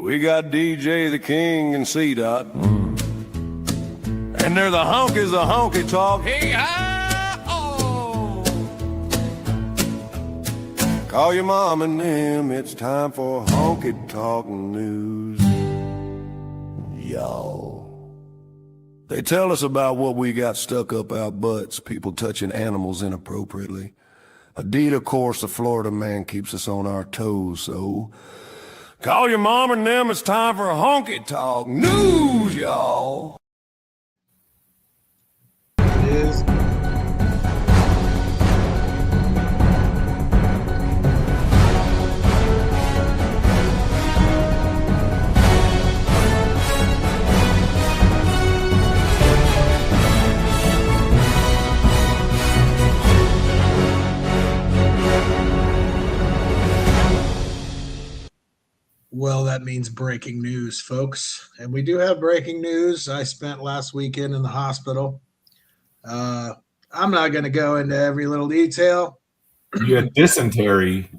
We got DJ the King and C-Dot. And they're the honkies of honky talk. Hey-ah-oh! Call your mom and them, it's time for honky talk news. Y'all. They tell us about what we got stuck up our butts, people touching animals inappropriately. Indeed, of course, the Florida man keeps us on our toes, so call your mom and them, it's time for honky talk news, y'all. It is. Well, that means breaking news, folks. And we do have breaking news. I spent last weekend in the hospital. I'm not going to go into every little detail. You had dysentery.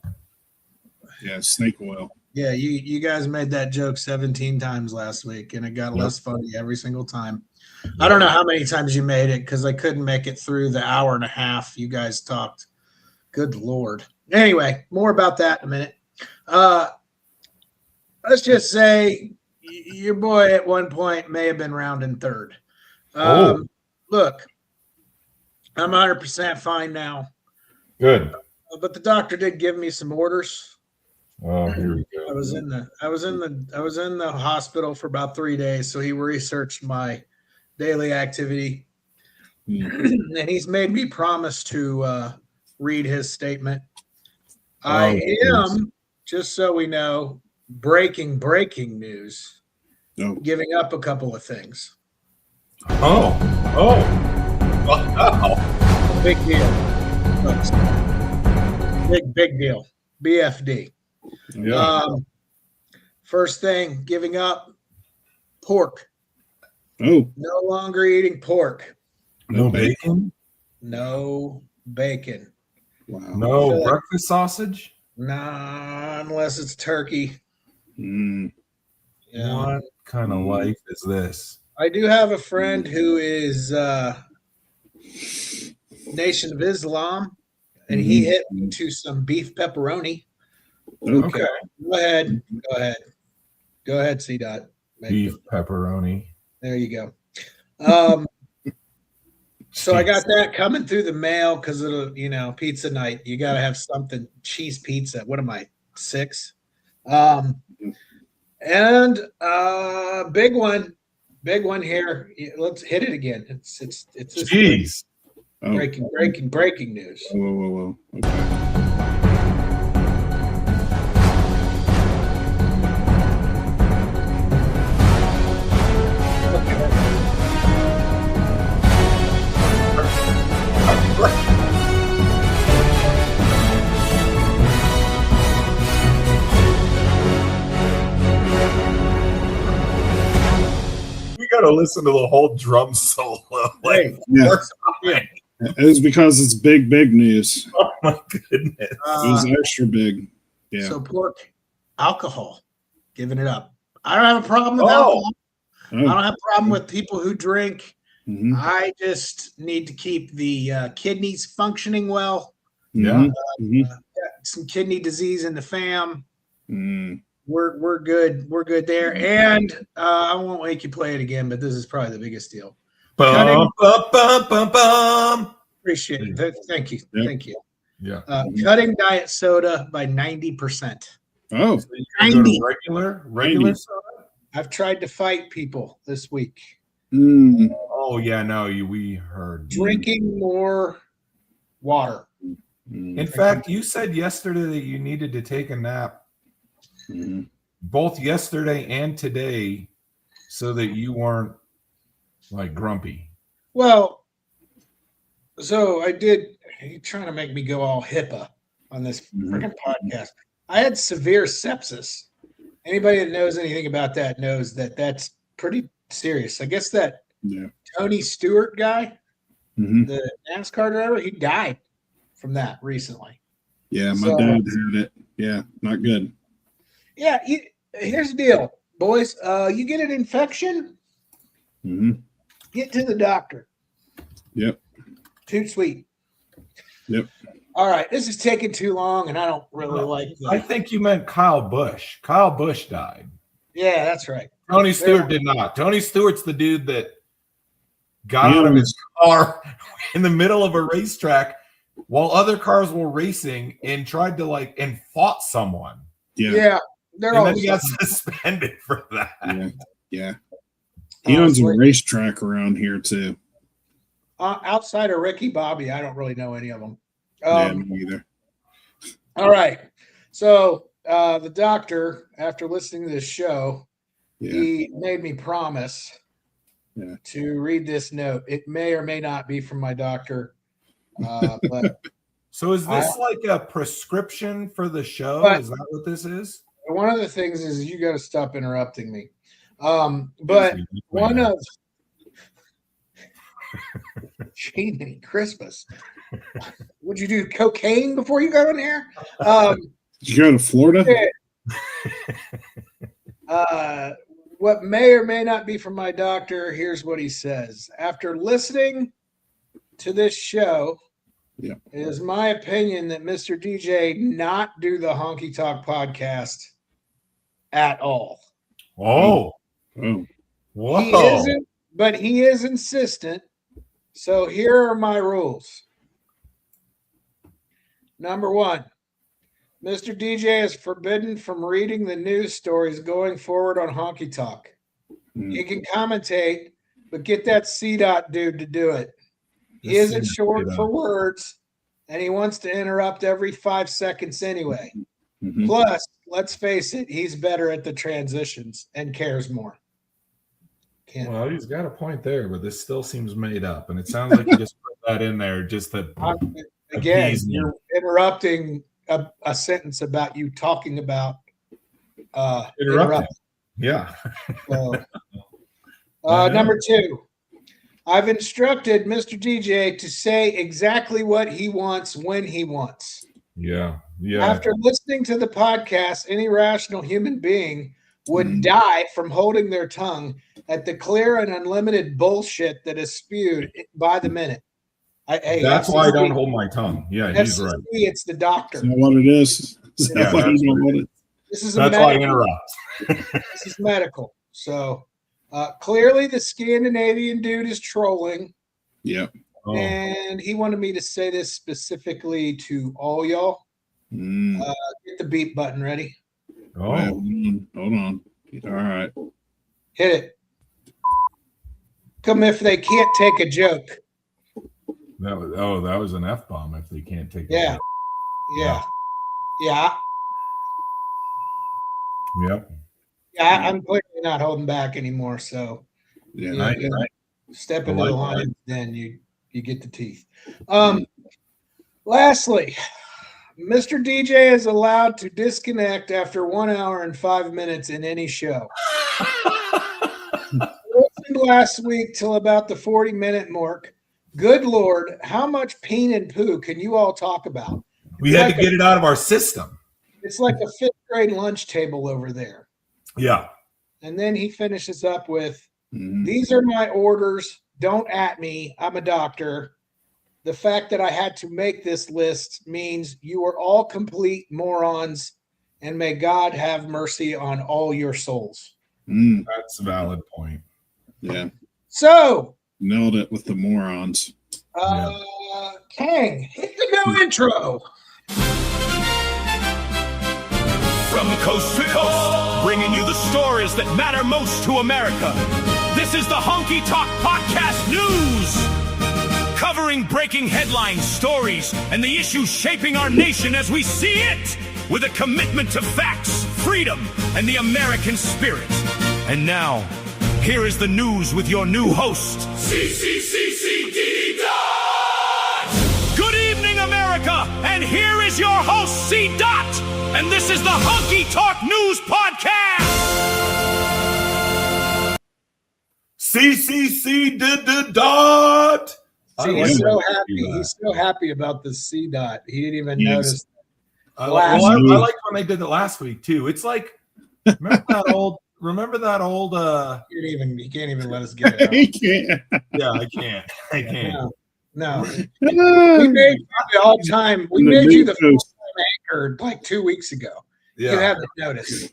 Yeah, snake oil. Yeah, you guys made that joke 17 times last week, and it got less funny every single time. I don't know how many times you made it because I couldn't make it through the hour and a half you guys talked. Good Lord. Anyway, more about that in a minute. Let's just say your boy at one point may have been rounding third. Look, I'm 100% fine now. Good. But the doctor did give me some orders. Oh, here we go. I was in the hospital for about 3 days, so he researched my daily activity. And he's made me promise to read his statement. I am, just so we know, breaking news. No. Giving up a couple of things. Wow. Big deal. Folks. Big deal. BFD. Yeah. First thing, giving up pork. Oh, No longer eating pork. No bacon? No bacon. wow. No breakfast sausage? Nah, unless it's turkey. Mm. Yeah. What kind of life is this? I do have a friend who is Nation of Islam, and he hit me to some beef pepperoni. Okay. Go ahead, C-Dot. Beef pepperoni. There you go. So I got that coming through the mail because it'll, pizza night. You got to have something. Cheese pizza. What am I, 6? And big one here. Let's hit it again. It's this Jeez. breaking news. Whoa. Okay. We got to listen to the whole drum solo. Like, Yeah. It was because it's big news. oh my goodness. It was extra big. Yeah. So pork, alcohol, giving it up. I don't have a problem with alcohol. I don't have a problem with people who drink. Mhm. I just need to keep the kidneys functioning well. Yeah. Mhm. Some kidney disease in the fam. Mm. We're good. We're good there. And I won't make you play it again, but this is probably the biggest deal. Bum, bum, bum, bum, bum. Appreciate it. Thank you. Yep. Thank you. Yeah. Cutting diet soda by 90%. Oh, So you go to 90. regular 90. soda? I've tried to fight people this week. mm. Oh yeah, no, we heard. Drinking more water. Mm. In fact, you said yesterday that you needed to take a nap Mm. both yesterday and today so that you weren't like grumpy. Well, so I did. You're trying to make me go all HIPAA on this freaking podcast. I had severe sepsis. Anybody that knows anything about that knows that that's pretty serious. I guess that Yeah. Tony Stewart guy, Mhm. the NASCAR driver, he died from that recently. Yeah, my So- dad had it. Yeah, not good. Yeah, here's the deal, boys. You get an infection, Hmm. get to the doctor. Yep. Too sweet. Yep. All right, this is taking too long, and I don't really like I that. think you meant Kyle Busch. Kyle Busch died. Yeah, that's right. Tony Stewart did not. Tony Stewart's the dude that got out of his car in the middle of a racetrack while other cars were racing and tried to and fought someone. Yeah. Yeah, they're And all then he got suspended for that. Yeah. Yeah. He owns a racetrack around here too. outside of Ricky Bobby. I don't really know any of them. Yeah, me either. All right. So the doctor, after listening to this show, Yeah. he made me promise Yeah. to read this note. It may or may not be from my doctor, but So is this like a prescription for the show? Is that what this is? one of the things is you got to stop interrupting me. But one of gee, Christmas. Would you do cocaine before you got on air? Did you go to Florida? What may or may not be from my doctor, here's what he says. After listening to this show, Yeah. it is my opinion that Mr. DJ not do the Honky Talk podcast at all. Oh, Oh. whoa. He isn't, but he is insistent. So here are my rules. Number one, Mr. DJ is forbidden from reading the news stories going forward on Honky Talk. Mm. He can commentate, but get that C-Dot dude to do it. He This isn't C-Dot short C-Dot. for words, and he wants to interrupt every 5 seconds anyway. Mhm. Plus, let's face it, he's better at the transitions and cares more. Can't. Well, he's got a point there, but this still seems made up. And it sounds like you just put that in there just to Again, appease me. you're interrupting a sentence about you talking about interrupt. Yeah. So, I know. number two, I've instructed Mr. DJ to say exactly what he wants when he wants. Yeah. Yeah. After listening to the podcast, any rational human being would Mhm. die from holding their tongue at the clear and unlimited bullshit that is spewed by the minute. That's why I don't hold my tongue. Yeah, he's FCC, right. It's the doctor. Is that what it is? Is that Yeah, what that's you want it? This is a That's why I medical. interrupt. This is medical. So clearly, the Scandinavian dude is trolling, Yeah. Oh, and he wanted me to say this specifically to all y'all. Mm. Get the beep button ready. oh. Hold on. All right. Hit it. Come if they can't take a joke. That was an F-bomb if they can't take it. Yeah. Yeah. Yeah. Yep. Yeah. I'm clearly not holding back anymore. So Yeah. you I- know, step I into the like line, then you get the teeth. Lastly, Mr. DJ is allowed to disconnect after 1 hour and 5 minutes in any show. Listened last week till about the 40-minute mark. Good Lord, how much peen and poo can you all talk about? We had to get it out of our system. It's like a 5th grade lunch table over there. Yeah. And then he finishes up with, Mhm. these are my orders. Don't at me. I'm a doctor. The fact that I had to make this list means you are all complete morons, and may God have mercy on all your souls. Mm. That's a valid point. Yeah. So, Nailed it with the morons. Kang, hit the new intro. From coast to coast, bringing you the stories that matter most to America. This is the Honky Talk Podcast News. Covering breaking headlines, stories, and the issues shaping our nation as we see it. With a commitment to facts, freedom, and the American spirit. And now, here is the news with your new host, CCCCD Dot. Good evening, America, and here is your host, C. Dot. And this is the Honky Talk News Podcast. CCC did the dot. I See, like he's when so they do happy. that. He's so happy about the C dot. He didn't even Yes. notice. I Last liked week. when they did it last week too. It's like Remember that old You can't even let us get it out. He can't. yeah, I can't. No. We made you the all-time. We The made you the Midcoast. full-time anchor like 2 weeks ago. Yeah. You haven't noticed.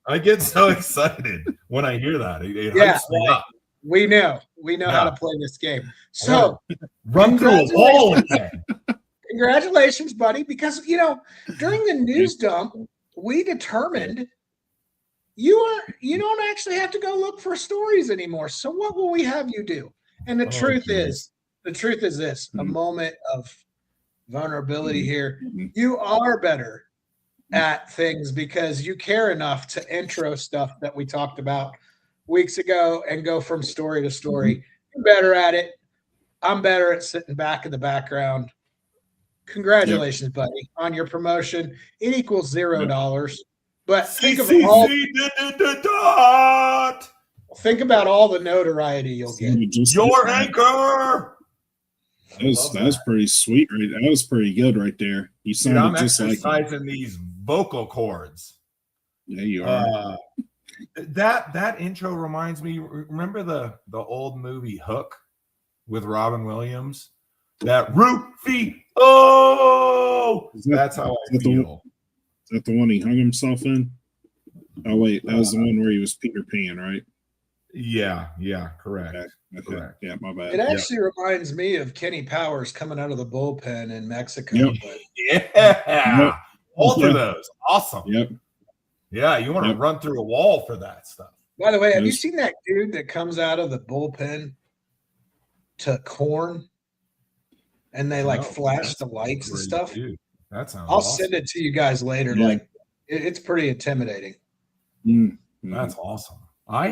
I get so excited when I hear that. It Yeah, hypes me up. We know how Yeah. to play this game. So Run through a wall again. congratulations, buddy, because during the news dump, we determined you don't actually have to go look for stories anymore. So what will we have you do? And the truth is this, a moment of vulnerability here. You are better at things because you care enough to intro stuff that we talked about weeks ago and go from story to story. You're better at it. I'm better at sitting back in the background. Congratulations, buddy, on your promotion. It equals $0. But think about all the notoriety you'll get. Your anchor. That was pretty sweet, right? That was pretty good right there. You Dude, I'm sounded just like exercising these vocal cords. yeah, you are. That intro reminds me. Remember the old movie Hook with Robin Williams? That Rufy. Oh, that's how I feel. Is that the one he hung himself in? Oh wait, that was the one where he was Peter Pan, right? Yeah, correct. Okay. Correct. Yeah, my bad. It actually reminds me of Kenny Powers coming out of the bullpen in Mexico. Yep. But Yeah, both Yeah. of those, awesome. Yep. Yeah, you want to Yep. run through a wall for that stuff. by the way, have you Yes. seen that dude that comes out of the bullpen to Corn and they like No, flash that's the lights and great, stuff? dude. That sounds. I'll awesome. send it to you guys later. Yeah. Like it's pretty intimidating. Mm. That's awesome. I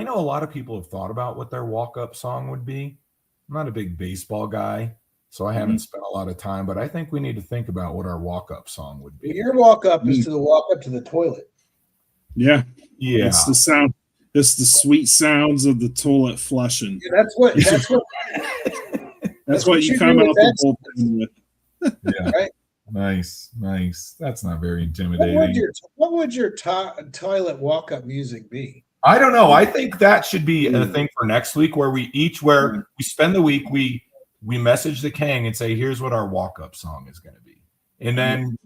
know a lot of people have thought about what their walk-up song would be. I'm not a big baseball guy, so I haven't spent a lot of time, but I think we need to think about what our walk-up song would be. Your walk up is to the walk up to the toilet. Yeah. Yeah. It's the sound. It's the sweet sounds of the toilet flushing. Yeah, That's what you you come do out with the that bullpen with. Yeah. Right. Nice. That's not very What intimidating. would your toilet walk up music be? I don't know. I think that should be a thing for next week where we spend the week, we message the Kang and say, here's what our walk-up song is going to be. And then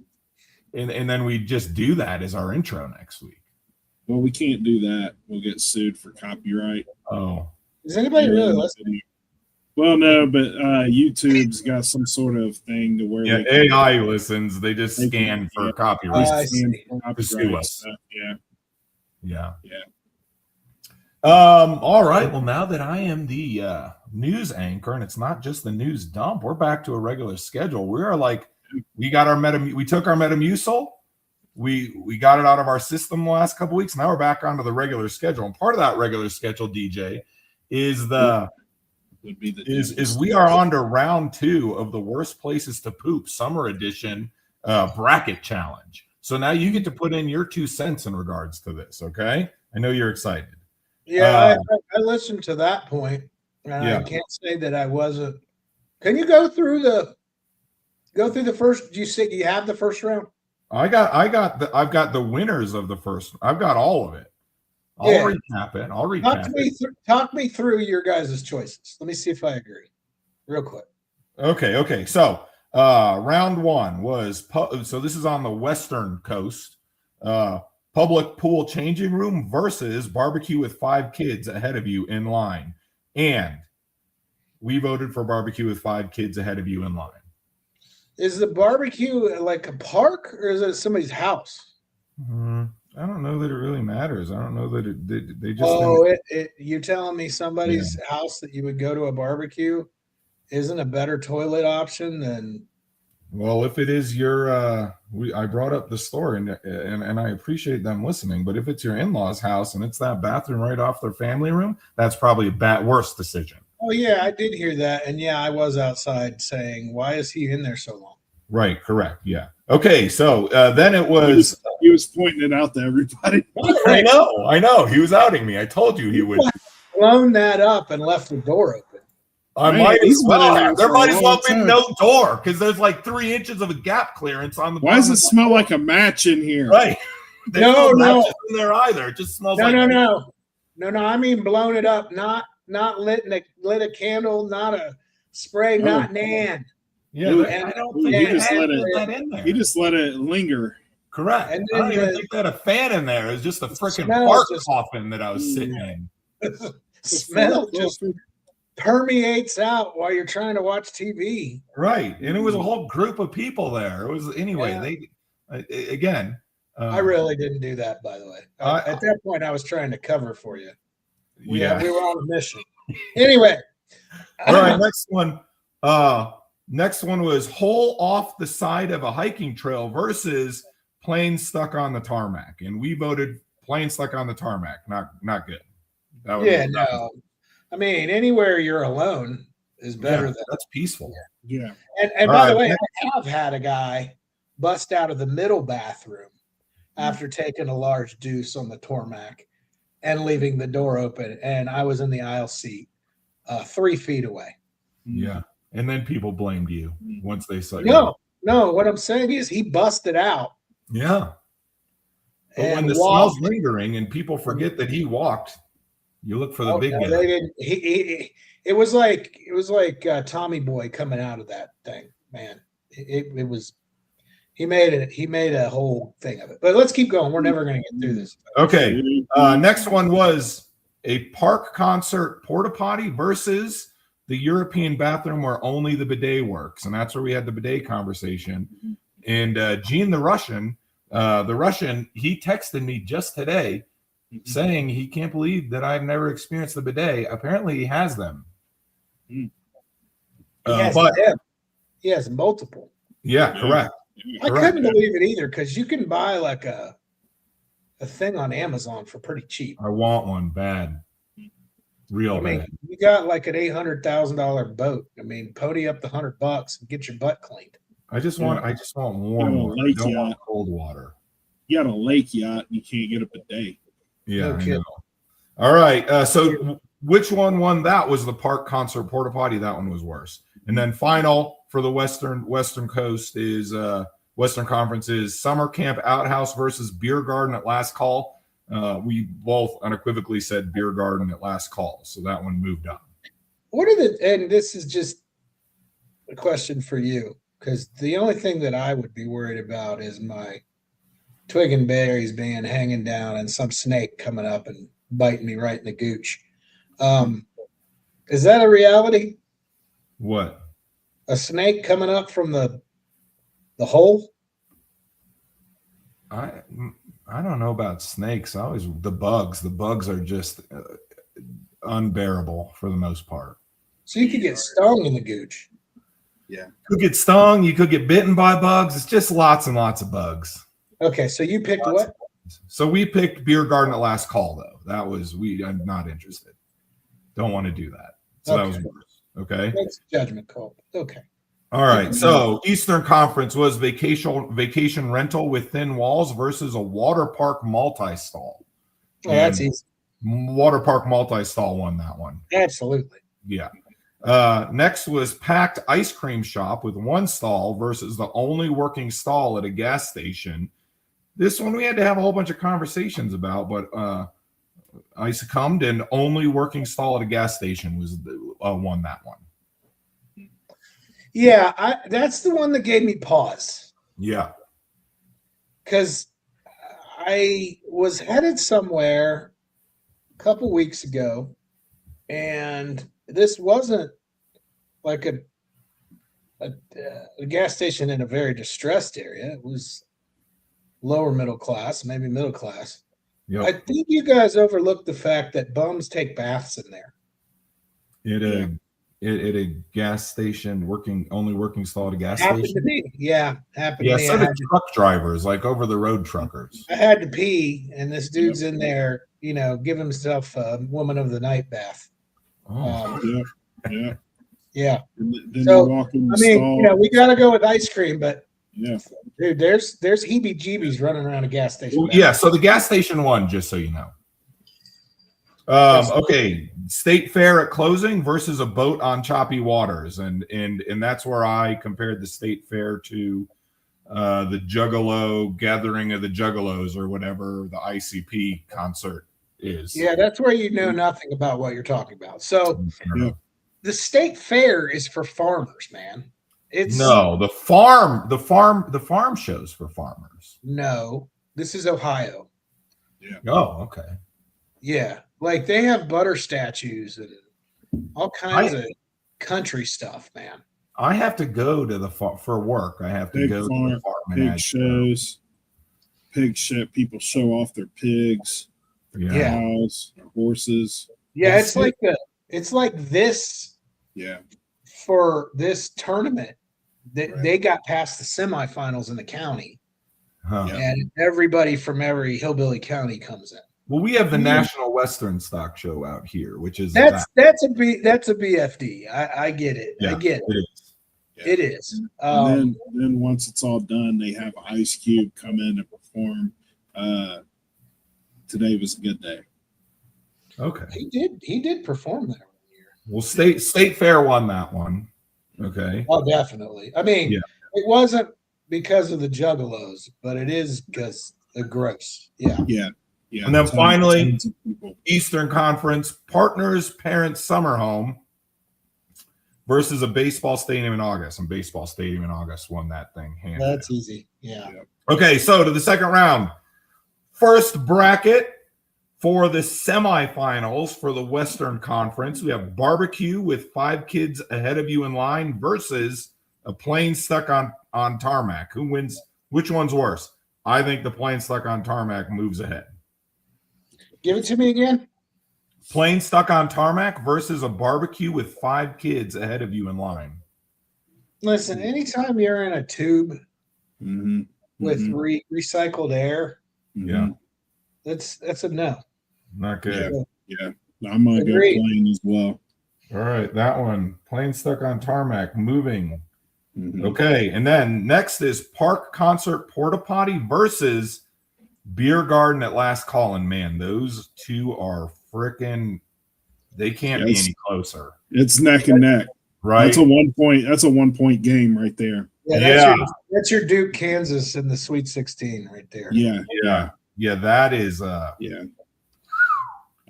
and then we just do that as our intro next week. Well, we can't do that. We'll get sued for copyright. Oh. Does anybody really listen? Well, no, but YouTube's got some sort of thing to where Yeah, they can AI listens. They just scan for copyright. I scan see. for Pursue copyright us. stuff. Yeah. Yeah. Yeah. All right. Well, now that I am the news anchor, and it's not just the news dump, we're back to a regular schedule. We are like, we got our we took our Metamucil, we got it out of our system the last couple weeks. Now we're back onto the regular schedule, and part of that regular schedule, DJ, is Would be the is we are on to round 2 of the worst places to poop summer edition bracket challenge. So now you get to put in your 2 cents in regards to this. Okay, I know you're excited. Yeah, I listened to that point, and Yeah. I can't say that I wasn't. Can you go through the first? Do you have the first round? I've got the winners of the first. I've got all of it. I'll Yeah. recap it. I'll recap it. Talk me through your guys' choices. Let me see if I agree, real quick. Okay. So round 1 was so this is on the western coast. Public pool changing room versus barbecue with 5 kids ahead of you in line. And we voted for barbecue with 5 kids ahead of you in line. Is the barbecue like a park or is it at somebody's house? I don't know that it really matters. I don't know that they just. Oh, you telling me somebody's house that you would go to a barbecue isn't a better toilet option than? Well, if it is your, I brought up the story and I appreciate them listening. But if it's your in-laws' house and it's that bathroom right off their family room, that's probably a worse decision. Oh yeah, I did hear that, and yeah, I was outside saying, "Why is he in there so long?" Right. Correct. Yeah. Okay. So then it was. He was pointing it out to everybody. I know. He was outing me. I told you he would. Blown that up and left the door open. I Man, might as he's been in well. there There for a might as well long be time. no door because there's like 3 inches of a gap clearance on the. Why does bottom it smell like a match in here? Right. There's No. matches in there either. It just smells like No. I mean blown it up, not lit a candle, not a spray, not nan. Yeah, Ooh, I don't ooh, think you they just had let it- that in there. He just let it linger. Correct. And I don't then even the- think they had a fan in there. It was just a freaking smell bark just- coffin that I was sitting in. Smell just permeates out while you're trying to watch TV. Right, and it was a whole group of people there. It was anyway. Yeah. They again. I really didn't do that, by the way. At that point, I was trying to cover for you. We were on a mission. Anyway. All right, next one. Next one was hole off the side of a hiking trail versus plane stuck on the tarmac, and we voted plane stuck on the tarmac. Not good. That was, Yeah, no. I mean, anywhere you're alone is better than. that's peaceful. Yeah. And All by the right, way, I have had a guy bust out of the middle bathroom after taking a large deuce on the tarmac and leaving the door open, and I was in the aisle seat, 3 feet away. Yeah, and then people blamed you once they saw. No. What I'm saying is he busted out. Yeah. But when And the walked. smell's lingering and people forget that he walked, you look for the big No, guy. they didn't. It was like Tommy Boy coming out of that thing, man. It was. He made a whole thing of it. But let's keep going. We're never going to get through this. Okay. Next one was a park concert porta potty versus the European bathroom where only the bidet works, and that's where we had the bidet conversation. And Gene the Russian, he texted me just today saying he can't believe that I've never experienced the bidet. Apparently, he has them. He has multiple. Yeah, correct. I Correct. couldn't believe it either because you can buy like a thing on Amazon for pretty cheap. I want one bad, real I mean, bad. you got like an $800,000 boat. I mean, pony up the $100 and get your butt cleaned. I just want warm Yeah, water. I like don't yacht. want cold water. You got a lake yacht and you can't get up a day. Yeah, No I kidding. know. All right. So which one won? That was the park concert porta potty. That one was worse. And then final for the Western Coast is Western Conference is Summer Camp Outhouse versus Beer Garden at Last Call. We both unequivocally said Beer Garden at Last Call, so that one moved up. And this is just a question for you, because the only thing that I would be worried about is my twig and berries being hanging down and some snake coming up and biting me right in the gooch. Is that a reality? What? A snake coming up from the hole? I don't know about snakes. The bugs. The bugs are just unbearable for the most part. So you could get stung in the gooch. You could get stung. You could get bitten by bugs. It's just lots and lots of bugs. Okay, so you picked Lots what? of bugs. So we picked Beer Garden at Last Call, though. That was I'm not interested. Don't want to do that. So that was Okay. worse. Okay. That's a judgment call. Okay. All right. So Eastern Conference was vacation rental with thin walls versus a water park multi-stall. Well, that's And easy. Water park multi-stall won that one. Absolutely. Yeah. Next was packed ice cream shop with one stall versus the only working stall at a gas station. This one we had to have a whole bunch of conversations about, but I succumbed, and only working stall at a gas station was won that one. Yeah, that's the one that gave me pause. Yeah. Because I was headed somewhere a couple weeks ago, and this wasn't like a gas station in a very distressed area. It was lower middle class, maybe middle class. Yep. I think you guys overlooked the fact that bums take baths in there. At a gas station, only working stall at a gas Happened station. to me. Yeah, happened Yeah, to me. so did truck drivers, like over the road truckers. I had to pee, and this dude's in there, give himself a woman of the night bath. Oh, Yeah. Yeah. And then So, you walk in the I mean, stall. we got to go with ice cream, but Yeah. dude, there's heebie-jeebies running around a gas station. well, yeah. So the gas station won, just so you know. Okay, State Fair at closing versus a boat on choppy waters, and that's where I compared the State Fair to the Juggalo Gathering of the Juggalos or whatever the ICP concert is. Yeah, that's where you know nothing about what you're talking about. So Yeah. the state fair is for farmers, man. It's No, the farm shows for farmers. no. This is Ohio. Oh, okay. Yeah, like they have butter statues and all kinds of country stuff, man. I have to go to the farm for work. I have to Pig go to farm, the farm and pig ag show. shows, pig shit. People show off their pigs, Yeah. Yeah. cows, their horses. Yeah, Yes. it's like this Yeah, for this tournament. They, Right. they got past the semifinals in the county, Huh. Yeah. and everybody from every hillbilly county comes in. Well, we have the Yeah. National Western Stock Show out here, which is That's a BFD. I get it. I get it. it is. It is. and then once it's all done, they have Ice Cube come in and perform. Today was a good day. Okay. He did perform there one year. Well, State Fair won that one. Okay. Oh, definitely. I mean, Yeah. it wasn't because of the Juggalos, but it is because of gross. Yeah. Yeah. And then finally- tons of people. Eastern Conference Partners Parents Summer Home versus a baseball stadium in August. And baseball stadium in August won that thing. Hands down. That's easy. Yeah. Okay, so to the second round. First bracket for the semifinals for the Western Conference. We have barbecue with 5 kids ahead of you in line versus a plane stuck on tarmac. Who wins? Which one's worse? I think the plane stuck on tarmac moves ahead. Give it to me again. Plane stuck on tarmac versus a barbecue with 5 kids ahead of you in line. Listen, anytime you're in a tube Mhm. with Mhm. recycled air, Mhm. Yeah. that's a no. Not good. Yeah. I'm gonna go Agreed. plane as well. All right, that one. Plane stuck on tarmac, moving. Mhm. Okay, and then next is Park Concert Porta Potty versus Beer Garden at Last Call. And man, those two are freaking. They can't be Yes. any closer, It's neck and neck. right? That's a 1 point. That's a 1 point game right there. Yeah. That's your Duke, Kansas in the Sweet 16 right there. Yeah. Yeah, that is. Yeah.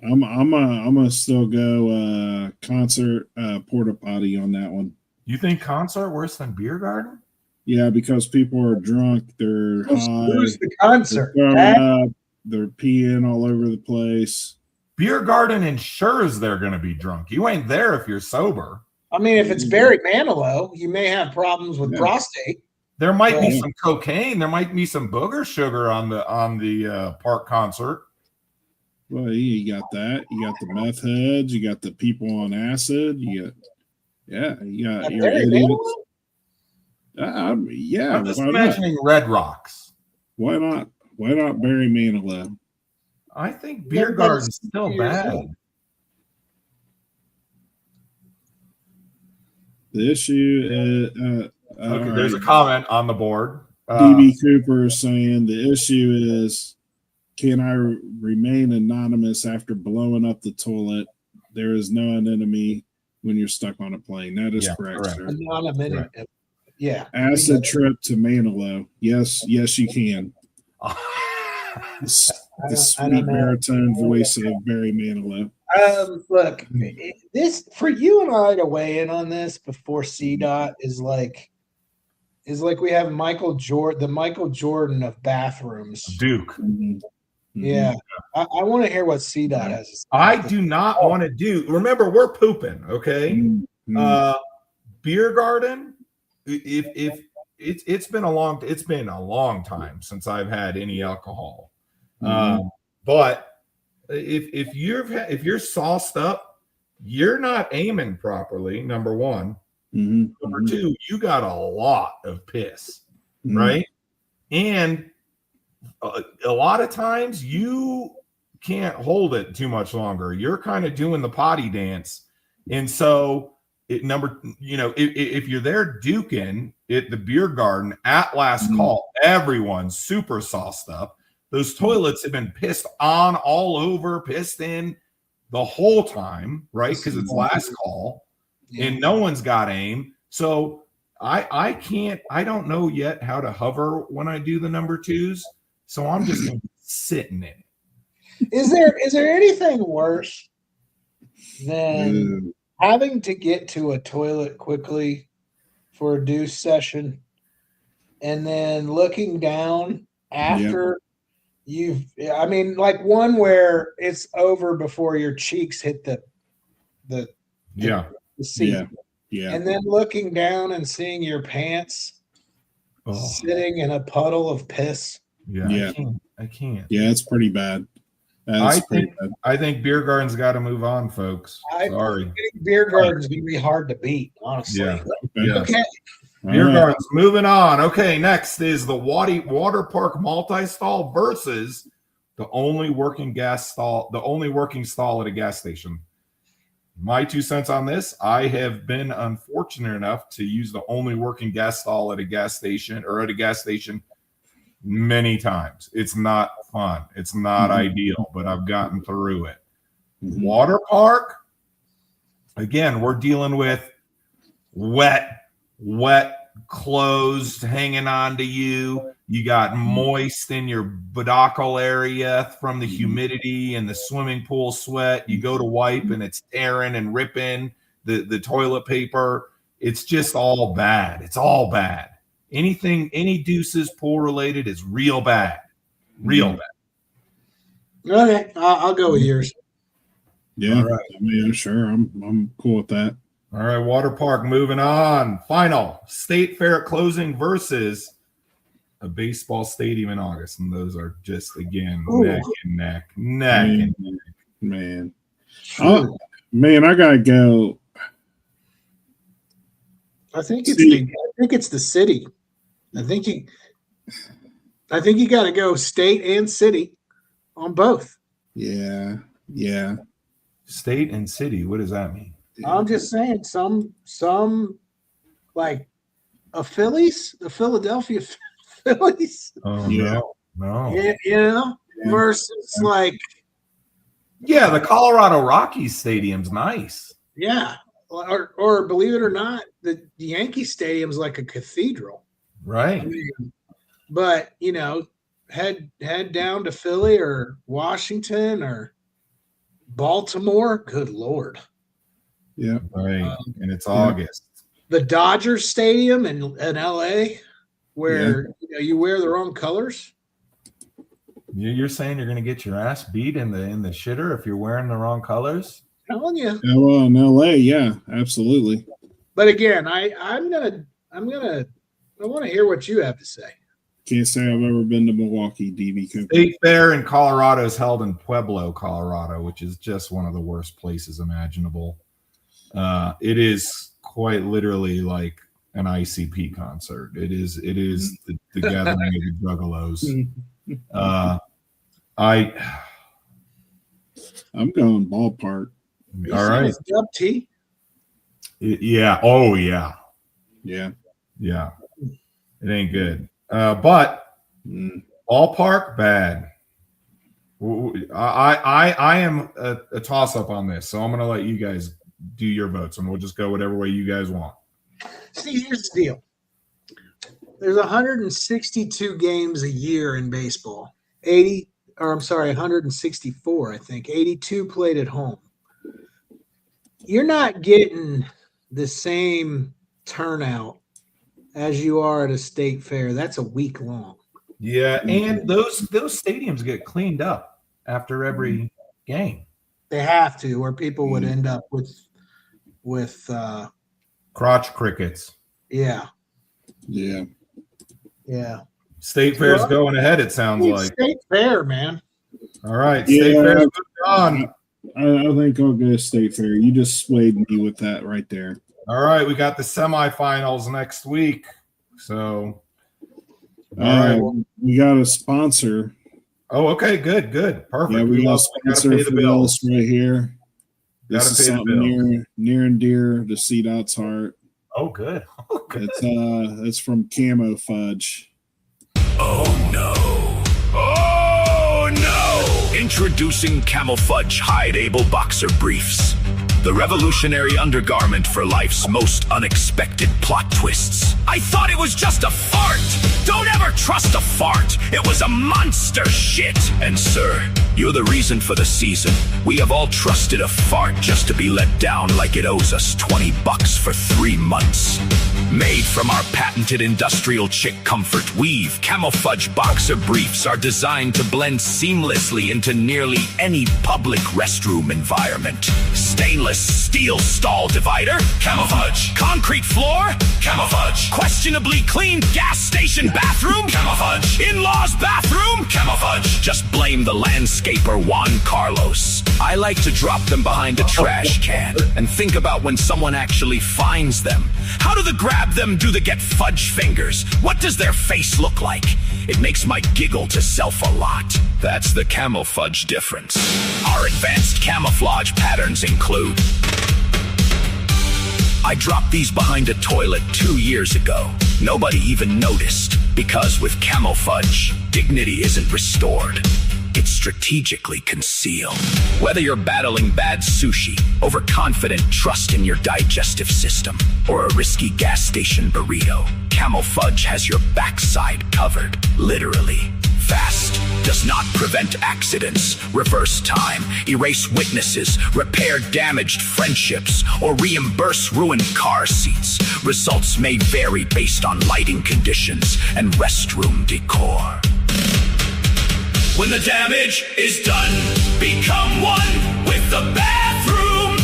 I'm gonna still go concert porta potty on that one. You think concert worse than Beer Garden? Yeah, because people are drunk, they're Who's high, the they're concert? throwing That- up, they're peeing all over the place. Beer Garden ensures they're going to be drunk. You ain't there if you're sober. I mean, if it's Barry Manilow, you may have problems with Yeah. prostate. There might be Yeah. some cocaine. There might be some booger sugar on the Park concert. Well, you got that. You got the meth heads. You got the people on acid. You got your Barry idiots. Manilow? Yeah, I'm just why not? imagining Red Rocks. Why not? Why not Barry Manilow? I think Beer Everybody's Garden's still years bad. old. The issue is Okay, there's a comment on the board. DB Cooper is saying the issue is, can I remain anonymous after blowing up the toilet? There is no anonymity when you're stuck on a plane. That is Yeah, correct, correct. sir. Not a minute. Yeah. Acid trip to Manilow. Yes, you can. The I don't sweet know. baritone voice of Barry Manilow. Look, this for you and I to weigh in on this before CDOT is like we have Michael Jordan, the Michael Jordan of bathrooms. Duke. Mhm. Yeah, I want to hear what CDOT has. to say. I do not want to do. Remember, we're pooping. Okay. Mhm. Beer Garden. If it's been a long time since I've had any alcohol. Mhm. But if you're sauced up, you're not aiming properly. Number one. Mhm. Number two, you got a lot of piss, Mhm. right? And a lot of times you can't hold it too much longer. You're kind of doing the potty dance, and so if you're there duking at the Beer Garden at Last Mhm. Call, everyone's super sauced up. Those toilets have been pissed on all over, pissed in the whole time, right? Because it's Last Call. Yeah. And no one's got aim. So I don't know yet how to hover when I do the number 2s, so I'm just gonna be sitting in it. Is there anything worse than having to get to a toilet quickly for a deuce session and then looking down after like one where it's over before your cheeks hit the seat. Yeah. And then looking down and seeing your pants sitting in a puddle of piss. Yeah. I can't. Yeah, it's pretty bad. That's pretty bad. I think beer gardens got to move on, folks. Sorry. I think beer gardens going to be hard to beat, honestly. Yeah. Okay. Beer gardens, moving on. Okay, next is the Water Park multi-stall versus the only working stall at a gas station. My 2 cents on this, I have been unfortunate enough to use the only working gas stall at a gas station many times. It's not fun. It's not ideal, but I've gotten through it. Water Park, again, we're dealing with wet, closed, hanging on to you. You got moist in your bodactyl area from the humidity and the swimming pool sweat. You go to wipe and it's tearing and ripping the toilet paper. It's just all bad. It's all bad. Any deuces pool related is real bad. Real bad. Okay, I'll go with yours. Yeah, right. I mean, sure. I'm cool with that. All right, Water Park, moving on. Final State Fair closing versus a baseball stadium in August. And those are just, again, neck and neck. Man. Oh, man, I got to go. I think it's the city. I think you got to go state and city on both. Yeah. State and city, what does that mean? I'm just saying some like the Philadelphia Phillies. Oh, Yeah. no. Versus like The Colorado Rockies Stadium's nice. or believe it or not, the Yankee Stadium's like a cathedral. Right. But head down to Philly or Washington or Baltimore. Good Lord. Yeah. Right. And it's August. The Dodgers Stadium in LA, where you wear the wrong colors. You're saying you're going to get your ass beat in the shitter if you're wearing the wrong colors? I'm telling you. Yeah, well, in LA, yeah, absolutely. But again, I want to hear what you have to say. Can't say I've ever been to Milwaukee, DB Cooper. State Fair in Colorado is held in Pueblo, Colorado, which is just one of the worst places imaginable. It is quite literally like an ICP concert. It is the gathering of the juggalos. I'm going ballpark. All right. Dub T. Yeah. Oh, yeah. Yeah. Yeah. It ain't good. But ballpark, bad. I am a toss-up on this, so I'm going to let you guys do your votes, and we'll just go whatever way you guys want. See, here's the deal. There's 162 games a year in baseball. 164, I think. 82 played at home. You're not getting the same turnout as you are at a state fair. That's a week long. Yeah, and those stadiums get cleaned up after every game. They have to, or people would end up with Crotch crickets. Yeah. State Fair's going ahead, it sounds like. State Fair, man. All right, State Fair's moving on. I think I'll go State Fair. You just swayed me with that right there. All right, we got the semifinals next week. So, all right. We got a sponsor. Oh, okay, good, perfect. Yeah, we got a sponsor pay for the bills. this right here. This Gotta is pay the something near and dear to CDOT's heart. Oh, good. Oh, good. It's from Camo Fudge. Oh no. Oh no! Introducing Camel Fudge Hide Able Boxer Briefs. the revolutionary undergarment for life's most unexpected plot twists. I thought it was just a fart. Don't ever trust a fart. It was a monster shit. And sir, you're the reason for the season. We have all trusted a fart just to be let down like it owes us $20 for 3 months. Made from our patented industrial chick comfort weave, Camouflage boxer briefs are designed to blend seamlessly into nearly any public restroom environment. Stainless steel stall divider, Camouflage. Concrete floor, Camouflage. Questionably clean gas station bathroom, Camouflage. In-laws bathroom, Camouflage. Just blame the landscaper Juan Carlos. I like to drop them behind a trash can and think about when someone actually finds them. How do the grab them do the get fudge fingers? What does their face look like? It makes my giggle to self a lot. That's the Camouflage difference. Our advanced camouflage patterns include: I dropped these behind a toilet 2 years ago. Nobody even noticed, because with Camouflage, dignity isn't restored. It's strategically concealed. Whether you're battling bad sushi, overconfident trust in your digestive system, or a risky gas station burrito, Camouflage has your backside covered, literally. Fast does not prevent accidents, reverse time, erase witnesses, repair damaged friendships, or reimburse ruined car seats. Results may vary based on lighting conditions and restroom decor. When the damage is done, become one with the bathroom.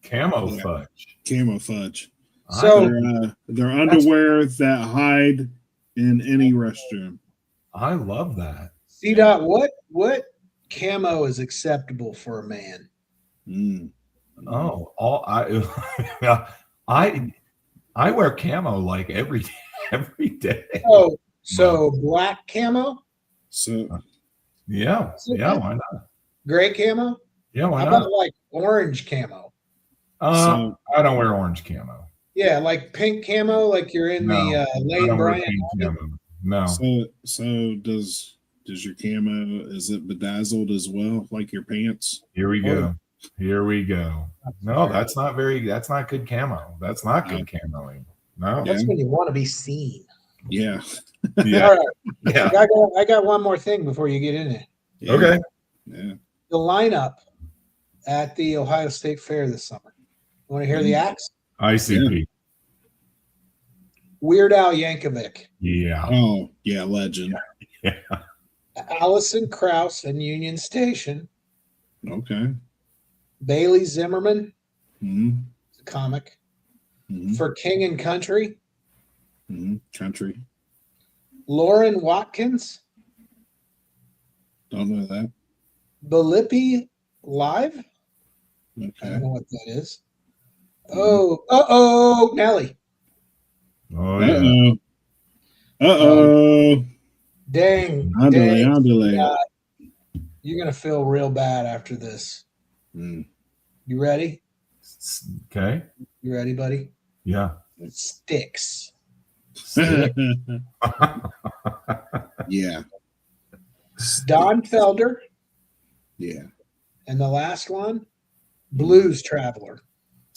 Camouflage. Camouflage. So They're underwear that hide in any restroom. I love that. C-Dot, what camo is acceptable for a man? Mm. Oh, I wear camo like every day. Oh, so black camo, So Yeah, why not? gray camo. Yeah, why How not? about like orange camo? So- I don't wear orange camo. Yeah, like pink camo, like you're in No, the I Lane don't wear Bryant. pink camo. No. so does your camo, is it bedazzled as well, like your pants? Here we go. Here we go. No, that's not good camo. That's not good camoing. No. That's when you want to be seen. Yeah. Yeah. All right, Yeah. I got one more thing before you get in it. Yeah. Okay. Yeah. The lineup at the Ohio State Fair this summer. You want to hear the acts? ICP. Weird Al Yankovic, Yeah. Oh, yeah, legend. Allison Krauss and Union Station, Okay. Bailey Zimmerman, Mm-hmm. the comic, Mm-hmm. for King and Country, Mm-hmm. Country. Lauren Watkins, Don't know that. Belippi Live. I Okay. don't know what that is. Oh, Nelly. Oh yeah. Uh-oh. Uh-oh. Dang. Andale. You're going to feel real bad after this. Mm. You ready? Okay. You ready, buddy? Yeah. Sticks. Yeah. Don Felder. Yeah. And the last one, Blues Traveler.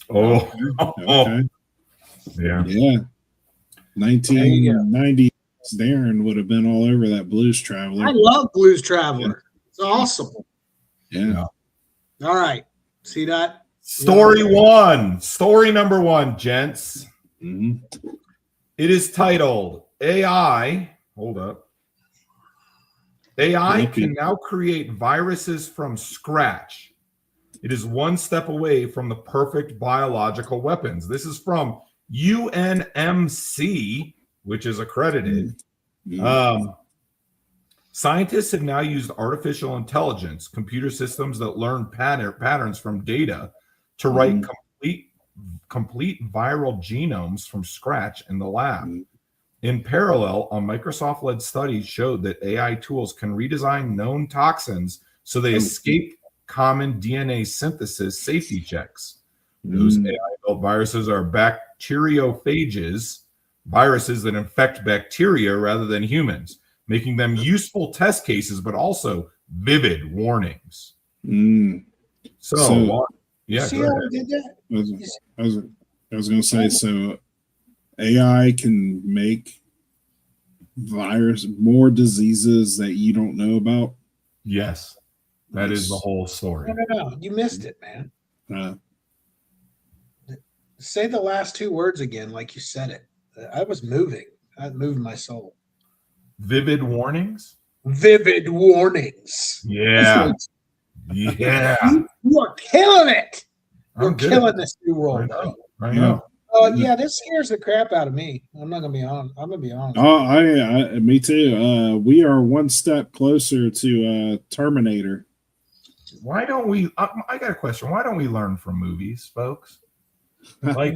Oh. Okay. Yeah. Yeah. 1990 Darren would have been all over that Blues Traveler. I love Blues Traveler. It's awesome. Yeah. All right. See that? Story one. Story number one, gents. Mhm. It is titled AI. Hold up. AI Okay. can now create viruses from scratch. It is one step away from the perfect biological weapons. This is from UNMC, which is accredited. Mhm. Scientists have now used artificial intelligence, computer systems that learn patterns from data, to write complete viral genomes from scratch in the lab. Mhm. In parallel, a Microsoft-led study showed that AI tools can redesign known toxins so they escape common DNA synthesis safety checks. Those AI-built viruses are bacteriophages, viruses that infect bacteria rather than humans, making them useful test cases, but also vivid warnings. Mm. So yeah, See go how ahead. we did that? I was going to say, so AI can make more diseases that you don't know about. Yes, that is the whole story. No. You missed it, man. Uh, Say the last two words again, like you said it. I was moving. I moved my soul. Vivid warnings. Vivid warnings. Yeah, yeah. You are killing it. You're I'm good. killing this new role. I know. I know. Yeah, this scares the crap out of me. I'm not gonna be honest. I'm gonna be honest. oh, me too. We are one step closer to Terminator. Why don't we? I got a question. Why don't we learn from movies, folks? Like,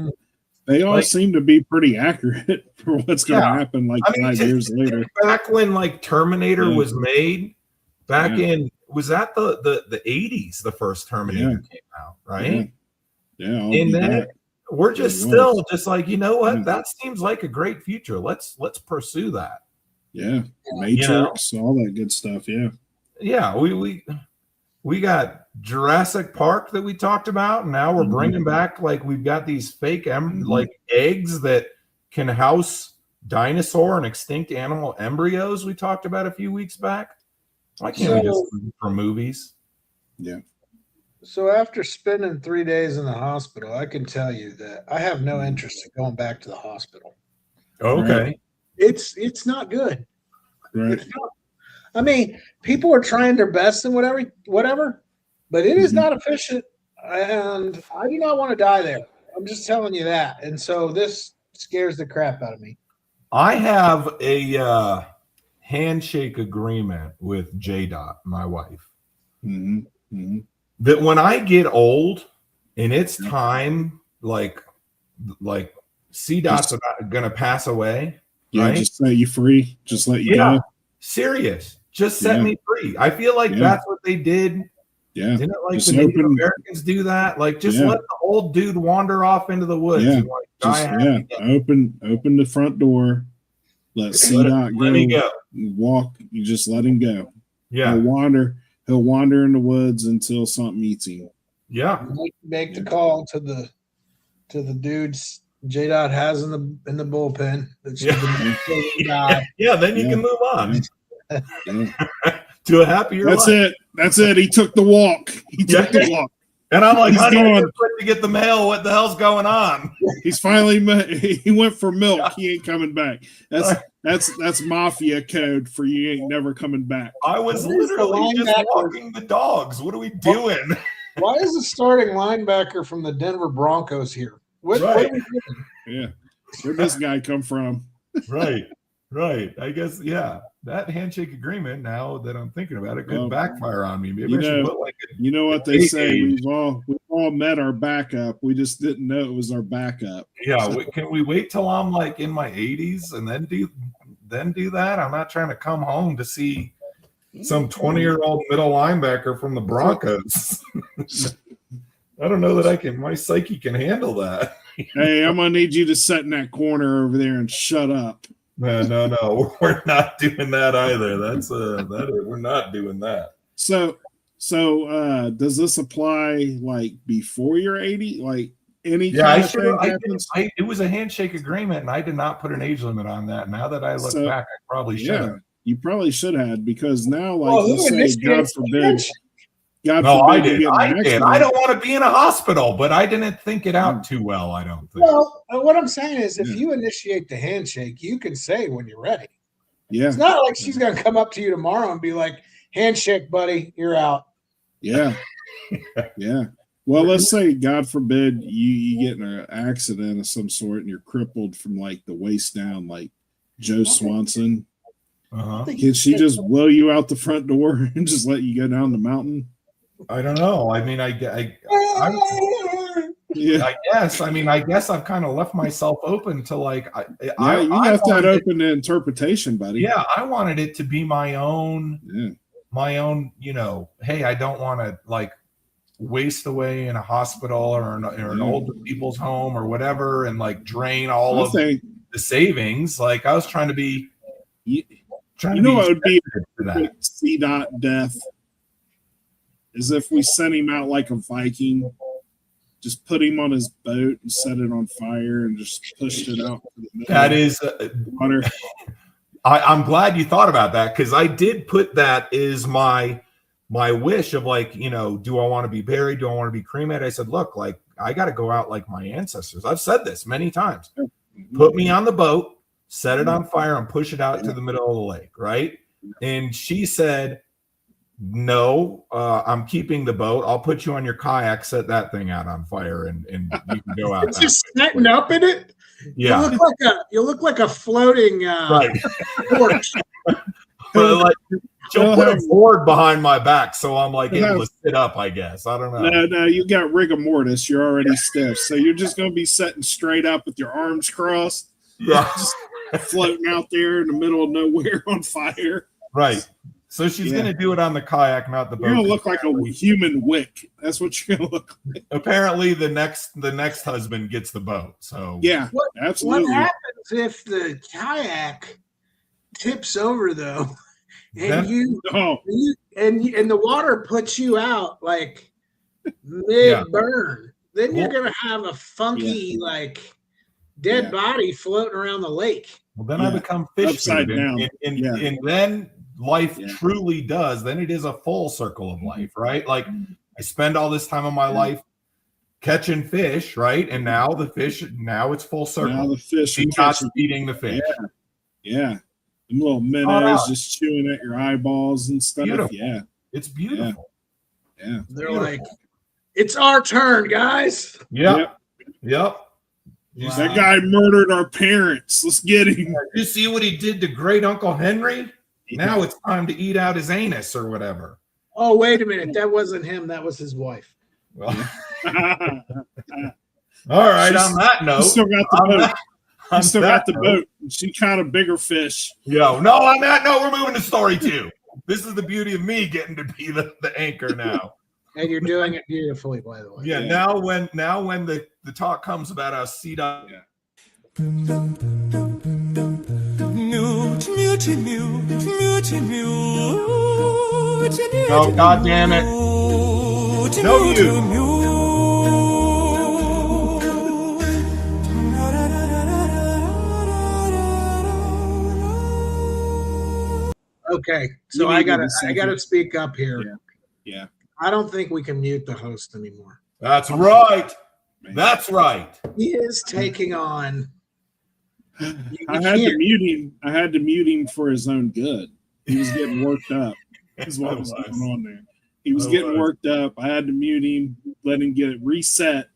They all seem to be pretty accurate for what's going to happen like I mean, 5 years later. back when like Terminator Yeah. was made, back Yeah. in was that the 80s, the first Terminator came out, right? Yeah, I'll And be then back. we're just It was. still just like, you know what? Yeah. That seems like a great future. Let's pursue that. Yeah, Matrix, all that good stuff. Yeah, Yeah, we got Jurassic Park that we talked about, and now we're bringing back like we've got these fake like eggs that can house dinosaur and extinct animal embryos we talked about a few weeks back. Why can't we just learn from movies? yeah. So after spending 3 days in the hospital, I can tell you that I have no interest in going back to the hospital. Okay. It's not good. Right. It's not. I mean, people are trying their best and whatever, but it is not efficient, and I do not want to die there. I'm just telling you that. And so this scares the crap out of me. I have a handshake agreement with JDOT, my wife, that when I get old and it's time, like CDOT's going to pass away. Yeah, right? just set you free. Just let you go. Serious. Just set me free. I feel like that's what they did. Yeah. Didn't like Just the Native Americans do that? Like just let the old dude wander off into the woods. Yeah. And, like, die happy. Open the front door. Let CDOT Let me go. Walk. You just let him go. Yeah. He'll wander in the woods until something eats him. Yeah. Make the call to the dudes JDOT has in the bullpen. Yeah, then you can move on to a happier That's life. That's it. He took the walk. And I'm like, He's honey, gone. I just went to get the mail. What the hell's going on? He's finally he went for milk. He ain't coming back. That's mafia code for you ain't never coming back. I was literally just walking the dogs. What are we doing? Why is the starting linebacker from the Denver Broncos here? What are we doing? Yeah. Where'd this guy come from? Right. I guess, that handshake agreement, now that I'm thinking about it, could backfire on me. Maybe I should put like you know what they say, we've all met our backup. We just didn't know it was our backup. Can we wait till I'm like in my 80s and then do that? I'm not trying to come home to see some 20-year-old middle linebacker from the Broncos. I don't know that my psyche can handle that. Hey, I'm gonna need you to sit in that corner over there and shut up. No, we're not doing that either. We're not doing that. So does this apply like before you're 80? Like any kind of thing happens? It was a handshake agreement, and I did not put an age limit on that. Now that I look back, I probably should have. You probably should have, because now, like, let's say, God forbid. I did. I don't want to be in a hospital, but I didn't think it out too well, I don't think. Well, what I'm saying is if you initiate the handshake, you can say when you're ready. Yeah. It's not like she's going to come up to you tomorrow and be like, handshake, buddy, you're out. Yeah. Yeah. Well, let's say, God forbid, you get in an accident of some sort and you're crippled from like the waist down, like Joe Swanson. Can she just blow you out the front door and just let you go down the mountain? I don't know. I mean, I guess. I mean, I guess I've kind of left myself open to like. You left that open to interpretation, buddy. Yeah, I wanted it to be my own. You know, hey, I don't want to like waste away in a hospital or an older people's home or whatever, and like drain all of the savings. Like I was trying to be. What would be CDOT death is if we sent him out like a Viking, just put him on his boat and set it on fire and just pushed it out. To the middle That of is, the water. I'm glad you thought about that, because I did put that as my wish of, like, you know, do I want to be buried? Do I want to be cremated? I said, look, like, I got to go out like my ancestors. I've said this many times. Put me on the boat, set it on fire, and push it out to the middle of the lake, right? And she said, no, I'm keeping the boat. I'll put you on your kayak, set that thing out on fire, and you can go out. It's just setting up in it. Yeah, You look like a floating right. torch. But like, she'll They'll put a have- board behind my back, so I'm like They'll able have- to sit up, I guess. I don't know. No, you got rigor mortis. You're already stiff. So you're just going to be sitting straight up with your arms crossed, Yeah, just floating out there in the middle of nowhere on fire. right. So she's Yeah. gonna do it on the kayak, not the boat. You're going to look like a human wick. That's what you're going to look like. Apparently, the next husband gets the boat. So Yeah, What absolutely. happens if the kayak tips over though, and Then- Oh, and the water puts you out like mid burn? Then you're gonna have a funky like dead Yeah. body floating around the lake. Well, then I Yeah. become fish Upside food, down. and Yeah. then life Yeah. truly does. Then it is a full circle of life, right? Like, I spend all this time of my Yeah. life catching fish, right? And now the fish, now it's full circle. now the fish are She's not catching. eating the fish. Yeah. Them little minnows wow. just chewing at your eyeballs and stuff. Beautiful. Yeah. It's beautiful. Yeah. They're Beautiful. like, "It's our turn, guys." Yep. Yep. You Wow. That guy murdered our parents. Let's get him. You see what he did to great Uncle Henry? Now it's time to eat out his anus or whatever. Oh, wait a minute, that wasn't him. That was his wife. Well, all right. She's- On that note, You still got the on boat. that- You on still that got the note- boat. She caught a bigger fish. Yo, no, on that note, we're moving to story 2. This is the beauty of me getting to be the anchor now. And you're doing it beautifully, by the way. Yeah, Yeah. now when the talk comes about us, CDOT. Oh, God damn it. No, you. Okay, so You I needed gotta a second. speak up here. Yeah. I don't think we can mute the host anymore. That's right. Man. That's right. He is taking on. You I had to can't- mute him. I had to mute him for his own good. He was getting worked up. Is what was going on there. He was I getting was. worked up. I had to mute him, let him get a reset.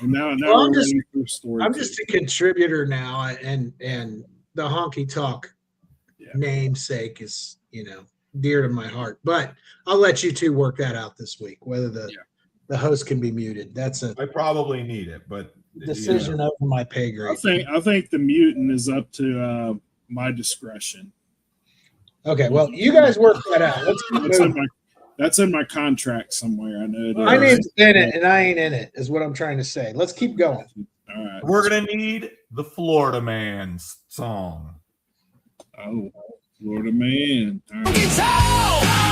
And now Well, I'm we're just- ready for story. I'm 2. just a contributor now, and the honky talk Yeah. namesake is dear to my heart. But I'll let you two work that out this week. Whether the host can be muted, that's a I probably need it, but decision over my pay grade. I think the mutant is up to my discretion. Okay, well, you guys work that out. Let's keep That's in moving. my contract somewhere. I know it My is. name's in it, and I ain't in it. Is what I'm trying to say. Let's keep going. All right. we're gonna need the Florida Man's song. Oh, Florida man. All right.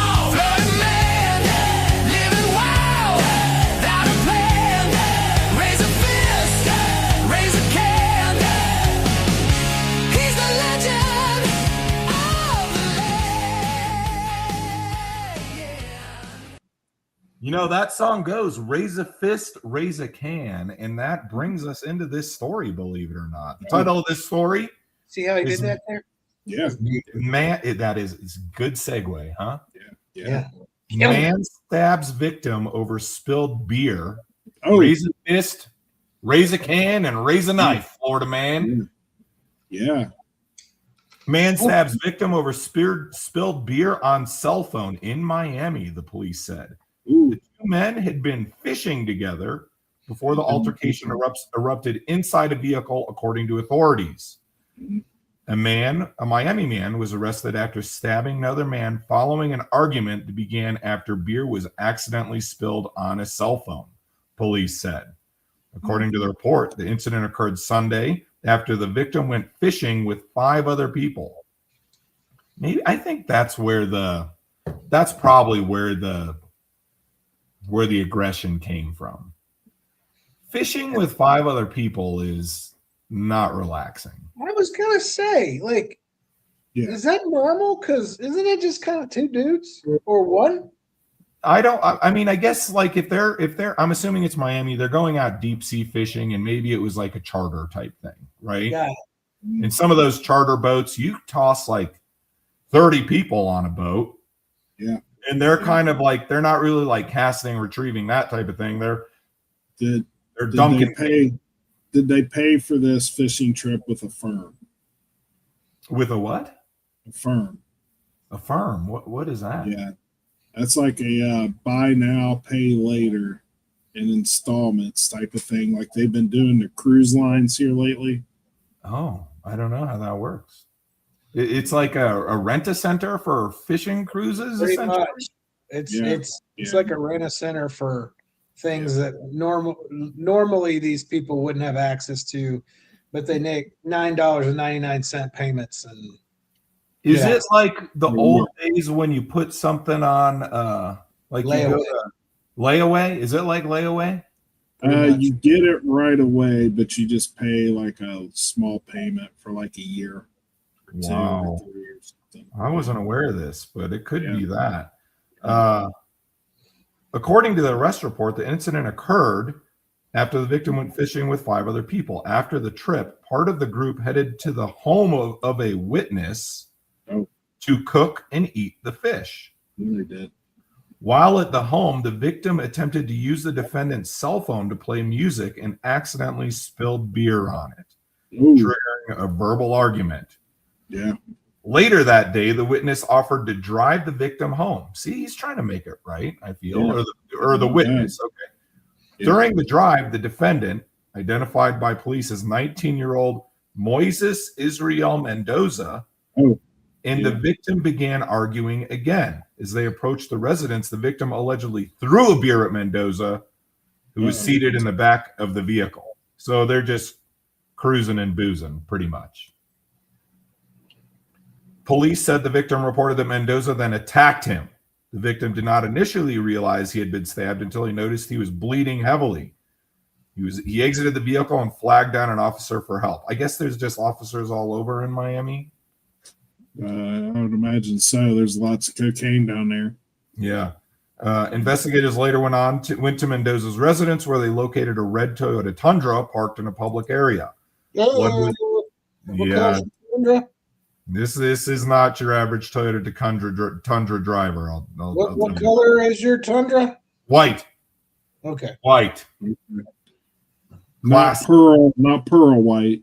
You know, that song goes, raise a fist, raise a can. And that brings us into this story, believe it or not. The title of this story, See how he Is- did that there? Yeah. man, it's a good segue, huh? Yeah. Man stabs victim over spilled beer. Oh, Raise a fist, raise a can, and raise a knife, Florida man. yeah. Man stabs victim over spilled beer on cell phone in Miami, the police said. Ooh. The two men had been fishing together before the altercation erupted inside a vehicle, according to authorities. A Miami man, was arrested after stabbing another man following an argument that began after beer was accidentally spilled on a cell phone, police said. According to the report, the incident occurred Sunday after the victim went fishing with 5 other people. Maybe I think that's where the that's probably where the aggression came from. Fishing with 5 other people is not relaxing. I was gonna say, like, is that normal? Because isn't it just kind of 2 dudes or one? I mean, I guess like if they're, I'm assuming it's Miami, they're going out deep sea fishing, and maybe it was like a charter type thing, right? Yeah. In some of those charter boats, you toss like 30 people on a boat. Yeah. And they're kind of like, they're not really like casting, retrieving, that type of thing. They're dunking. Did they pay for this fishing trip with a firm? With a what? A firm. A firm. What is that? Yeah. That's like a buy now, pay later in installments type of thing, like they've been doing the cruise lines here lately. Oh, I don't know how that works. It's like a rent-a-center for fishing cruises. Pretty Essentially. much. It's like a rent-a-center for things that normally these people wouldn't have access to, but they make $9.99 payments. And is it like the old days when you put something on like layaway? Layaway? Is it like layaway? You get it right away, but you just pay like a small payment for like a year. Wow. 2 or 3 or something. I wasn't aware of this, but it could be that. According to the arrest report, the incident occurred after the victim went fishing with 5 other people. After the trip, part of the group headed to the home of a witness to cook and eat the fish. They did. While at the home, the victim attempted to use the defendant's cell phone to play music and accidentally spilled beer on it, triggering a verbal argument. Yeah. Later that day, the witness offered to drive the victim home. See, he's trying to make it right, I feel, or the witness. Okay. Yeah. During the drive, the defendant, identified by police as 19-year-old Moises Israel Mendoza, and the victim began arguing again. As they approached the residence, the victim allegedly threw a beer at Mendoza, who was seated in the back of the vehicle. So they're just cruising and boozing, pretty much. Police said the victim reported that Mendoza then attacked him. The victim did not initially realize he had been stabbed until he noticed he was bleeding heavily. He exited the vehicle and flagged down an officer for help. I guess there's just officers all over in Miami. I would imagine so. There's lots of cocaine down there. Yeah. Investigators later went to Mendoza's residence, where they located a red Toyota Tundra parked in a public area. This is not your average Toyota Tundra driver. What color is your Tundra? White. Okay. White. Not pearl white.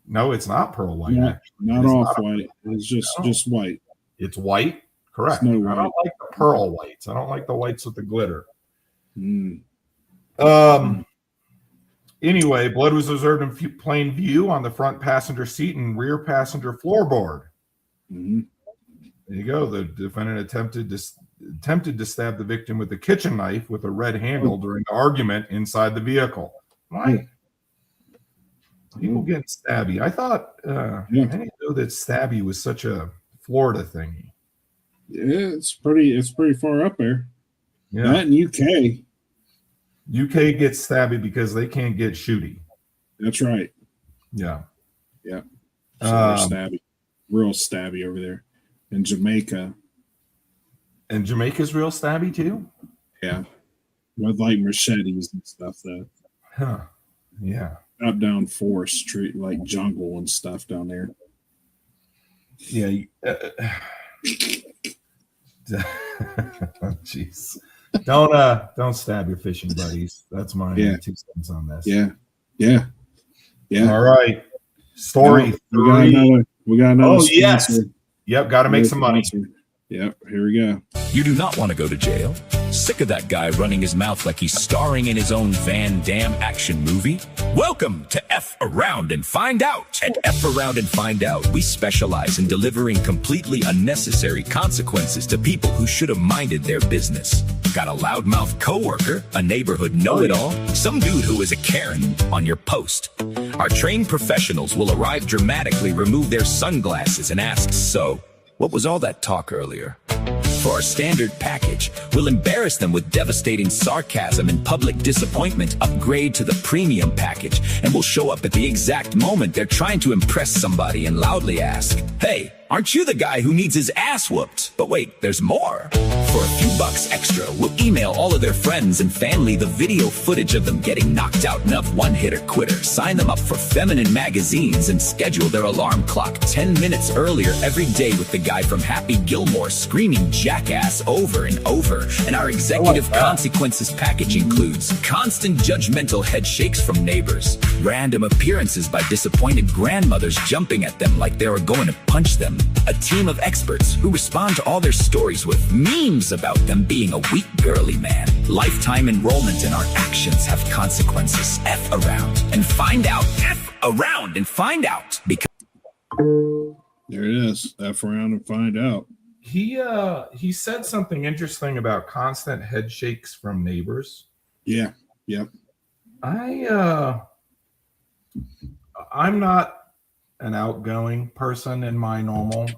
No, it's not pearl white. Not off white. It's just white. It's white. Correct. No I don't like the pearl whites. I don't like the whites with the glitter. Anyway, blood was observed in plain view on the front passenger seat and rear passenger floorboard. There you go. The defendant attempted to stab the victim with a kitchen knife with a red handle during the argument inside the vehicle. Why? People getting stabby. I thought I didn't know that stabby was such a Florida thingy. Yeah, it's pretty far up there. Yeah. That in UK. UK gets stabby because they can't get shooty. That's right. Yeah. Yeah. So they're stabby. Real stabby over there. In Jamaica. And Jamaica's real stabby too? Yeah. With like machetes and stuff though. Huh. Yeah. Up down forest street, like jungle and stuff down there. Yeah. Jeez. Don't stab your fishing buddies. That's my 2 cents on this. Yeah. All right. Story 3. We got another. Oh, yes. Yep. Got to make some money. Yep. Here we go. You do not want to go to jail. Sick of that guy running his mouth like he's starring in his own Van Damme action movie? Welcome to F Around and Find Out. At F Around and Find Out, we specialize in delivering completely unnecessary consequences to people who should have minded their business. Got a loudmouth coworker, a neighborhood know-it-all, some dude who is a Karen on your post. Our trained professionals will arrive dramatically, remove their sunglasses, and ask, so, what was all that talk earlier? for our standard package. We'll embarrass them with devastating sarcasm and public disappointment. Upgrade to the premium package, and we'll show up at the exact moment they're trying to impress somebody and loudly ask, "Hey, aren't you the guy who needs his ass whooped?" But wait, there's more. For a few bucks extra, we'll email all of their friends and family the video footage of them getting knocked out in a one-hitter quitter. Sign them up for feminine magazines and schedule their alarm clock 10 minutes earlier every day with the guy from Happy Gilmore screaming jackass over and over. And our executive consequences package includes constant judgmental head shakes from neighbors, random appearances by disappointed grandmothers jumping at them like they were going to punch them, a team of experts who respond to all their stories with memes about them being a weak girly man, lifetime enrollment in our actions have consequences. F around and find out. F around and find out. Because There it is. F around and find out. He said something interesting about constant head shakes from neighbors. Yeah. Yep. I'm not an outgoing person in my normal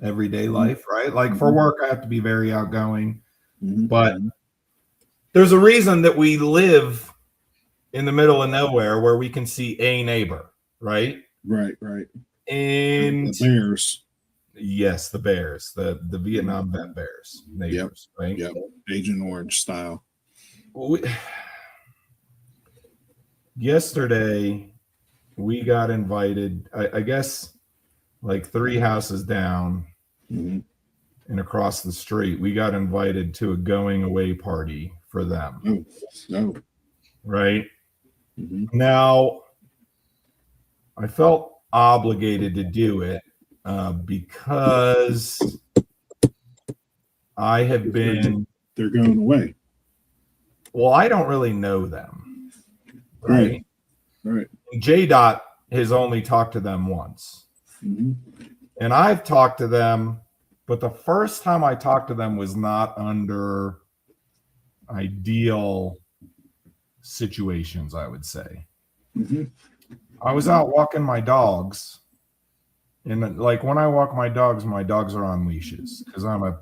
everyday life, right? Like for work, I have to be very outgoing, but there's a reason that we live in the middle of nowhere where we can see a neighbor, right? Right. And The Bears. yes, the Bears, the Vietnam vet Bears neighbors, right? Yep. Agent Orange style. Yesterday, we got invited, I guess, like 3 houses down and across the street. We got invited to a going away party for them. No. Right? Now, I felt obligated to do it because I have been. They're going away. Well, I don't really know them. Right. J-Dot has only talked to them once. And I've talked to them, but the first time I talked to them was not under ideal situations, I would say. I was out walking my dogs, and like when I walk my dogs are on leashes because I'm a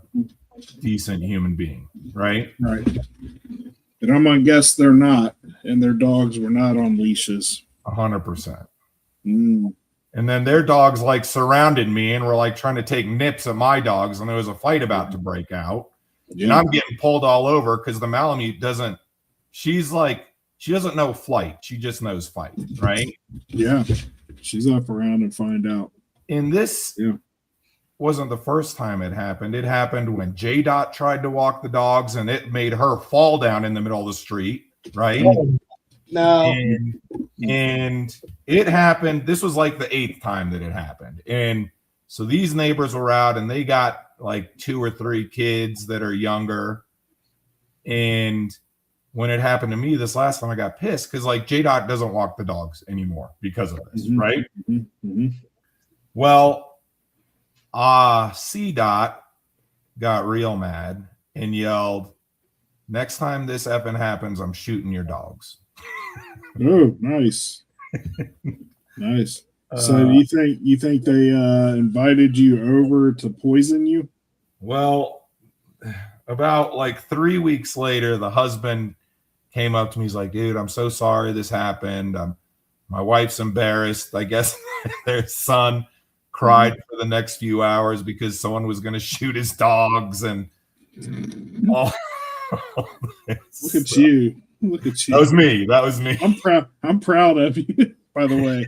decent human being, right? Right. And I'm gonna guess they're not, and their dogs were not on leashes. 100%. And then their dogs like surrounded me and were like trying to take nips at my dogs, and there was a fight about to break out. And I'm getting pulled all over because the Malamute doesn't. She's like, she doesn't know flight. She just knows fight, right? Yeah. She's up around and find out. And this wasn't the first time it happened. It happened when J-Dot tried to walk the dogs, and it made her fall down in the middle of the street, right? No. And it happened. This was like the 8th time that it happened. And so these neighbors were out, and they got like 2 or 3 kids that are younger. And when it happened to me this last time, I got pissed because like J-Dot doesn't walk the dogs anymore because of this, right? Well, C-Dot got real mad and yelled, "Next time this effing happens, I'm shooting your dogs." Oh, nice. Nice. So you think they invited you over to poison you? Well, about like 3 weeks later, the husband came up to me. He's like, "Dude, I'm so sorry this happened. My wife's embarrassed. I guess their son cried for the next few hours because someone was going to shoot his dogs." And all Look at you. Look at you. That was me. I'm proud of you, by the way.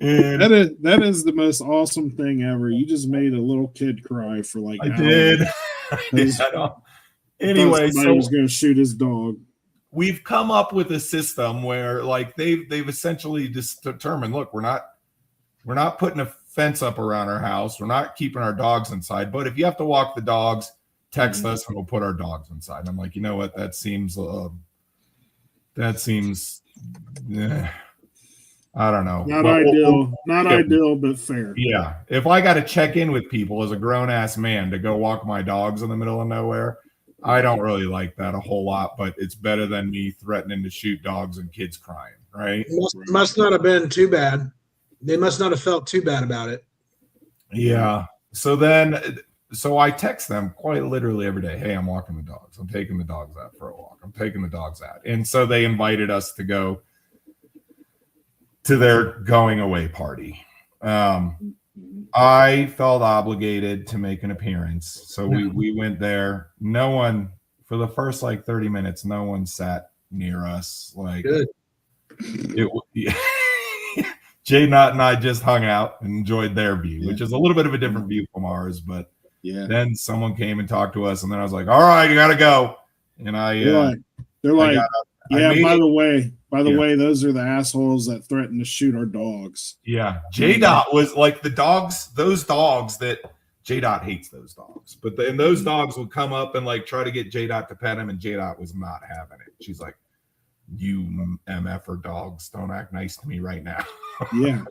And That is the most awesome thing ever. You just made a little kid cry for like I an did. hour. Anyway, somebody was going to shoot his dog. We've come up with a system where like they've essentially just determined, look, we're not putting a fence up around our house. We're not keeping our dogs inside. But if you have to walk the dogs, text us and we'll put our dogs inside. And I'm like, you know what? That seems I don't know. Not ideal, but fair. Yeah. If I got to check in with people as a grown ass man to go walk my dogs in the middle of nowhere, I don't really like that a whole lot, but it's better than me threatening to shoot dogs and kids crying, right? Must not have been too bad. They must not have felt too bad about it. Yeah. So then so I text them quite literally every day. Hey, I'm walking the dogs. I'm taking the dogs out for a walk. I'm taking the dogs out. And so they invited us to go to their going away party. I felt obligated to make an appearance. So we went there. No one, for the first like 30 minutes, no one sat near us. Like, Good. Jay Knott and I just hung out and enjoyed their view, which is a little bit of a different view from ours. But then someone came and talked to us, and then I was like, "All right, you got to go." And they're like, by the way, those are the assholes that threaten to shoot our dogs. Yeah, J Dot was like those dogs that J Dot hates those dogs, but then those dogs would come up and like try to get J Dot to pet him, and J Dot was not having it. She's like, "You MFer dogs, don't act nice to me right now." Yeah.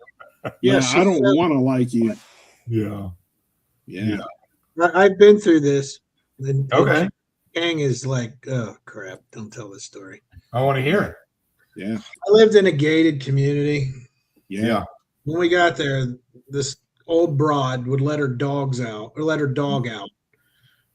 I don't want to like you. Yeah. I've been through this. And Okay. Gang is like, oh crap! Don't tell this story. I want to hear it. Yeah. I lived in a gated community. Yeah. When we got there, this old broad would let her dogs out or let her dog out,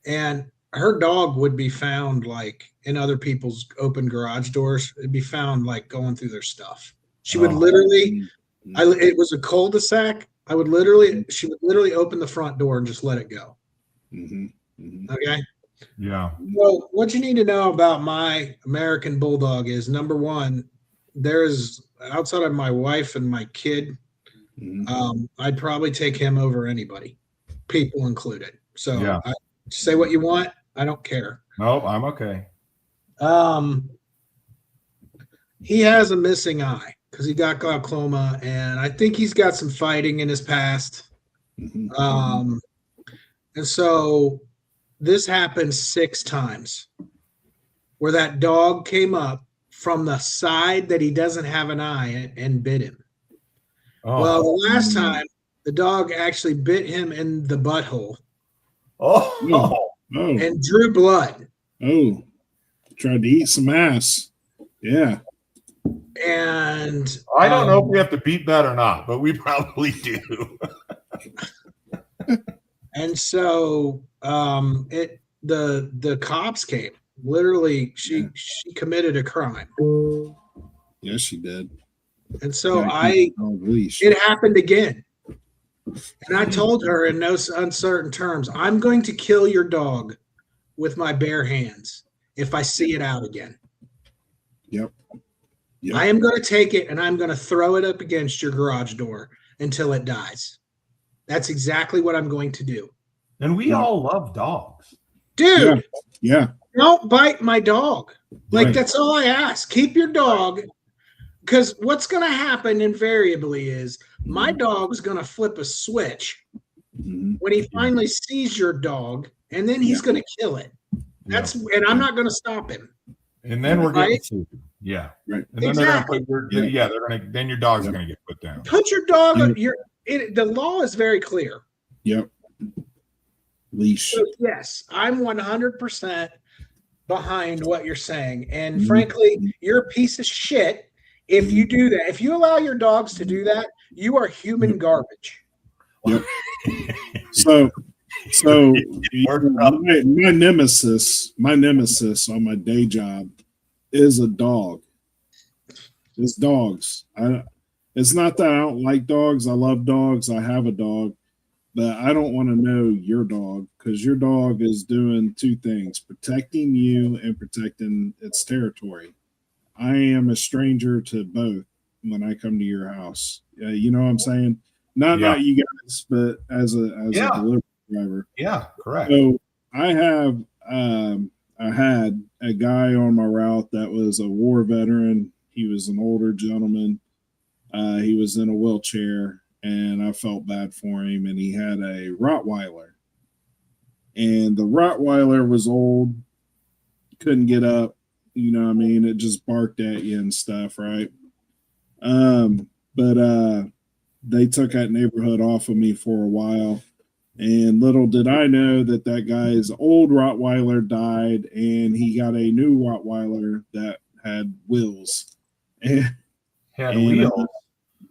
and her dog would be found like in other people's open garage doors. It'd be found like going through their stuff. She would literally. It was a cul-de-sac. She would literally open the front door and just let it go. Okay. Yeah. Well, what you need to know about my American Bulldog is, number one, there is, outside of my wife and my kid, I'd probably take him over anybody, people included. So say what you want. I don't care. Nope, I'm okay. He has a missing eye because he got glaucoma, and I think he's got some fighting in his past. And so this happened 6 times where that dog came up from the side that he doesn't have an eye and bit him. Well, the last time the dog actually bit him in the butthole and drew blood. Oh, tried to eat some ass. Yeah. And I don't know if we have to beat that or not, but we probably do. And so the cops came. Literally, she committed a crime. Yes, she did. And so it happened again. And I told her in no uncertain terms, I'm going to kill your dog with my bare hands if I see it out again. Yep. I am going to take it and I'm going to throw it up against your garage door until it dies. That's exactly what I'm going to do. And we all love dogs. Dude. Yeah. Don't bite my dog. Like, that's all I ask. Keep your dog. Because what's going to happen invariably is my dog's going to flip a switch when he finally sees your dog, and then he's going to kill it. And I'm not going to stop him. And then we're getting sued. Yeah. Right. And then they're gonna put then your dog's gonna get put down. Put your dog on the law is very clear. Yep. Leash. So yes, I'm 100% behind what you're saying. And frankly, you're a piece of shit if you do that. If you allow your dogs to do that, you are human garbage. Yep. So my nemesis on my day job is a dog. It's dogs. It's not that I don't like dogs. I love dogs. I have a dog, but I don't want to know your dog because your dog is doing 2 things: protecting you and protecting its territory. I am a stranger to both when I come to your house. You know what I'm saying? Not you guys, but as a delivery driver. Yeah, correct. So I had a guy on my route that was a war veteran. He was an older gentleman. He was in a wheelchair, and I felt bad for him. And he had a Rottweiler, and the Rottweiler was old, couldn't get up. You know what I mean? It just barked at you and stuff, right? But they took that neighborhood off of me for a while. And little did I know that guy's old Rottweiler died, and he got a new Rottweiler that had wheels. It had wheels.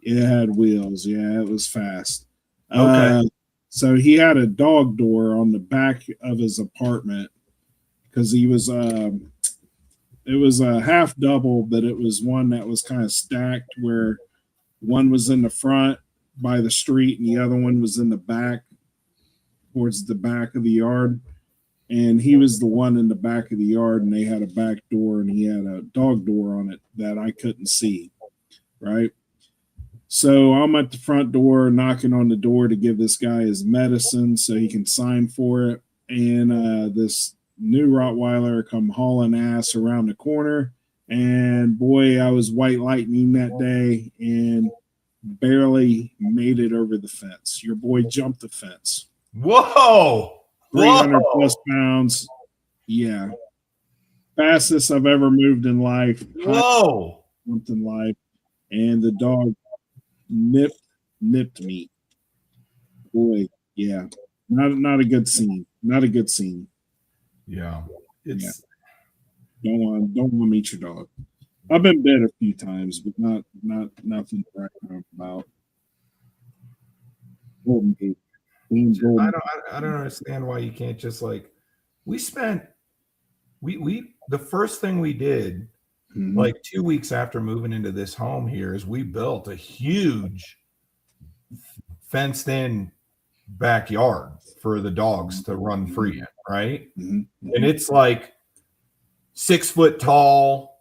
It had wheels. Yeah, it was fast. Okay. So he had a dog door on the back of his apartment because he was it was a half double, but it was one that was kind of stacked where one was in the front by the street and the other one was in the back towards the back of the yard. And he was the one in the back of the yard, and they had a back door and he had a dog door on it that I couldn't see. Right. So I'm at the front door knocking on the door to give this guy his medicine so he can sign for it. And this new Rottweiler come hauling ass around the corner. And boy, I was white lightning that day and barely made it over the fence. Your boy jumped the fence. Whoa. 300 Whoa. plus pounds. Yeah. Fastest I've ever moved in life. Whoa. Jumped in life. And the dog nipped me. Boy, yeah. Not a good scene. Not a good scene. Yeah. It's Don't want to meet your dog. I've been bit a few times, but not nothing to write home about. Golden Gate. I don't understand why you can't just like we the first thing we did Mhm. like 2 weeks after moving into this home here is we built a huge fenced in backyard for the dogs to run free in, right? Mhm. And it's like 6 foot tall,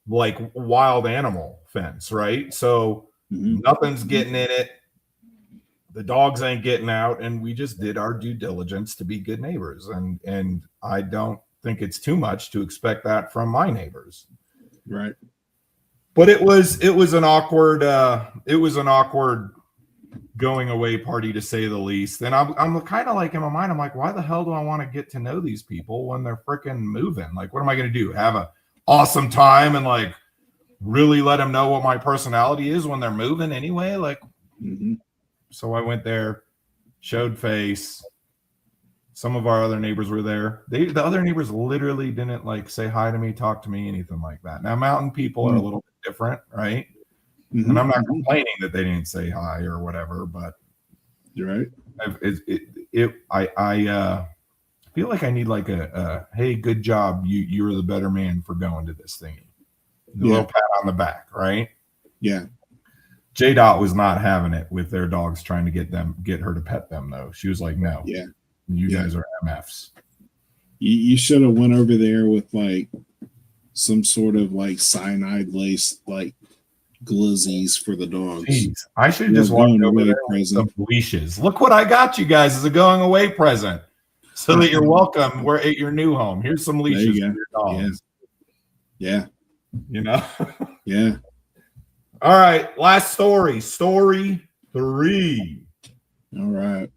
like wild animal fence, right? So Mhm. nothing's getting in it. The dogs ain't getting out, and we just did our due diligence to be good neighbors. And I don't think it's too much to expect that from my neighbors. Right. But it was an awkward going away party, to say the least. And I'm kind of like in my mind, I'm like, why the hell do I want to get to know these people when they're freaking moving? Like, what am I going to do? Have a awesome time and like really let them know what my personality is when they're moving anyway? Like, Mhm. so I went there, showed face. Some of our other neighbors were there. The other neighbors literally didn't like say hi to me, talk to me, anything like that. Now, mountain people are a little bit different, right? Mhm. And I'm not complaining that they didn't say hi or whatever, but You're right. I feel like I need like a hey, good job, you're the better man for going to this thingy. A little pat on the back, right? Yeah. J Dot was not having it with their dogs trying to get her to pet them though. She was like, no, Yeah. you Yeah. guys are MFs. You should have went over there with like some sort of like cyanide laced like glizzies for the dogs. Jeez, I should have Yeah, just walked going over away there with present. some leashes. Look what I got you guys as a going away present, so that you're welcome. We're at your new home. Here's some leashes you for your dogs. Yeah. You know. Yeah. All right, last story. Story 3. All right.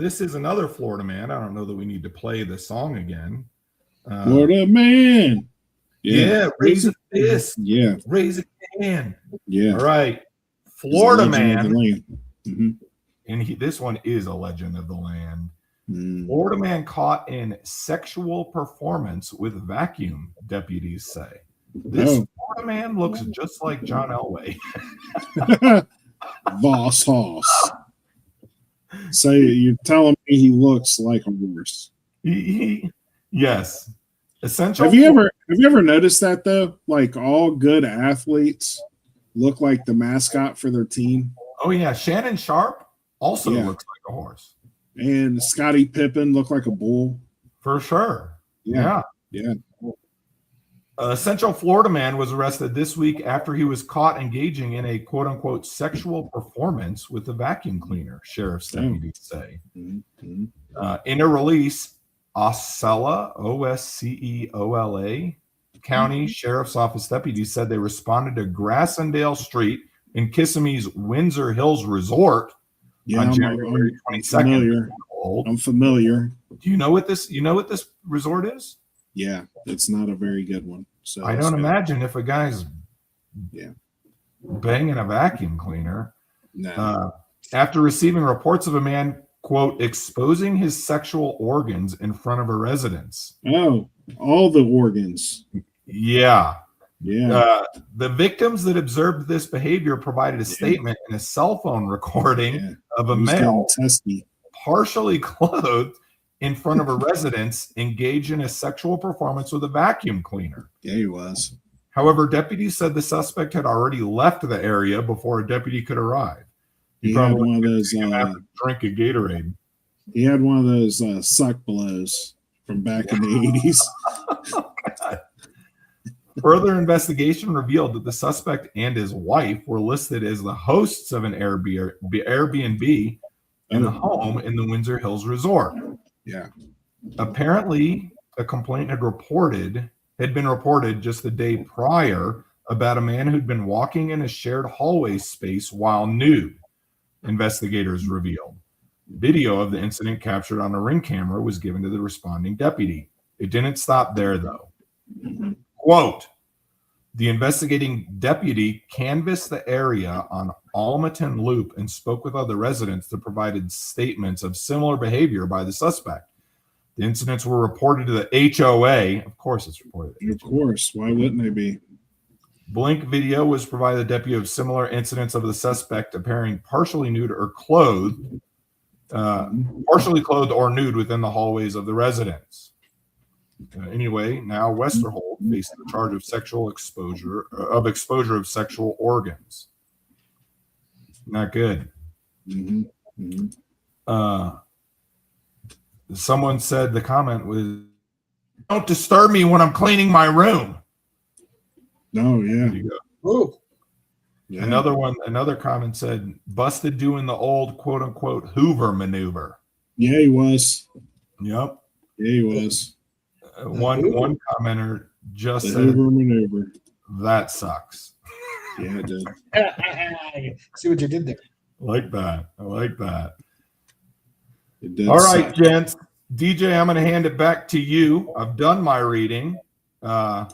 This is another Florida man. I don't know that we need to play the song again. Florida man. Yeah, raise a fist, Yeah. raise a can. Yeah. All right, Florida man. Mm-hmm. And this one is a legend of the land. Mm. Florida man caught in sexual performance with vacuum, deputies say. This Florida man looks just like John Elway. Voss Hoss. So you're telling me he looks like a horse? Yes. Essential. Have you ever noticed that though? Like all good athletes look like the mascot for their team. Oh yeah, Shannon Sharp also Yeah. looks like a horse. And Scottie Pippen looked like a bull. For sure. Yeah. Yeah. Central Florida man was arrested this week after he was caught engaging in a quote unquote sexual performance with a vacuum cleaner, sheriff's deputies say. Mm-hmm. In a release, Osceola, Osceola County Sheriff's Office deputies said they responded to Grassendale Street in Kissimmee's Windsor Hills Resort Yeah, on January 22nd. I'm familiar. Do you know what this resort is? Yeah, it's not a very good one. So I don't imagine if a guy's banging a vacuum cleaner. No. After receiving reports of a man, quote, exposing his sexual organs in front of a residence. Oh, all the organs. Yeah. Yeah. The victims that observed this behavior provided a statement in a cell phone recording of a He was male getting testy. partially clothed in front of a residence engaged in a sexual performance with a vacuum cleaner. Yeah, he was. However, deputies said the suspect had already left the area before a deputy could arrive. He had one of those. Have to drink a Gatorade. He had one of those suck blows from back in the 80s. Further investigation revealed that the suspect and his wife were listed as the hosts of an Airbnb in a home in the Windsor Hills Resort. Yeah. Apparently, a complaint had been reported just the day prior about a man who'd been walking in a shared hallway space while nude, investigators revealed. Video of the incident captured on a Ring camera was given to the responding deputy. It didn't stop there, though. Quote, the investigating deputy canvassed the area on Almaton Loop and spoke with other residents that provided statements of similar behavior by the suspect. The incidents were reported to the HOA. Of course it's reported to the Of course. Why wouldn't they be? Blink video was provided to the deputy of similar incidents of the suspect appearing partially nude or clothed, partially clothed or nude within the hallways of the residence. Anyway, now Westerholt faces the charge of exposure of sexual organs. Not good. Mm-hmm. Mm-hmm. Someone said the comment was, "Don't disturb me when I'm cleaning my room." Oh, yeah. There you go. Ooh. Yeah. Another comment said, "Busted doing the old quote unquote Hoover maneuver." Yeah, he was. Yep. Yeah, he was. One commenter just The said, Hoover maneuver. "That sucks." Yeah, it did. See what you did there. I like that. It did. All right, suck. gents. DJ, I'm going to hand it back to you. I've done my reading. Oh,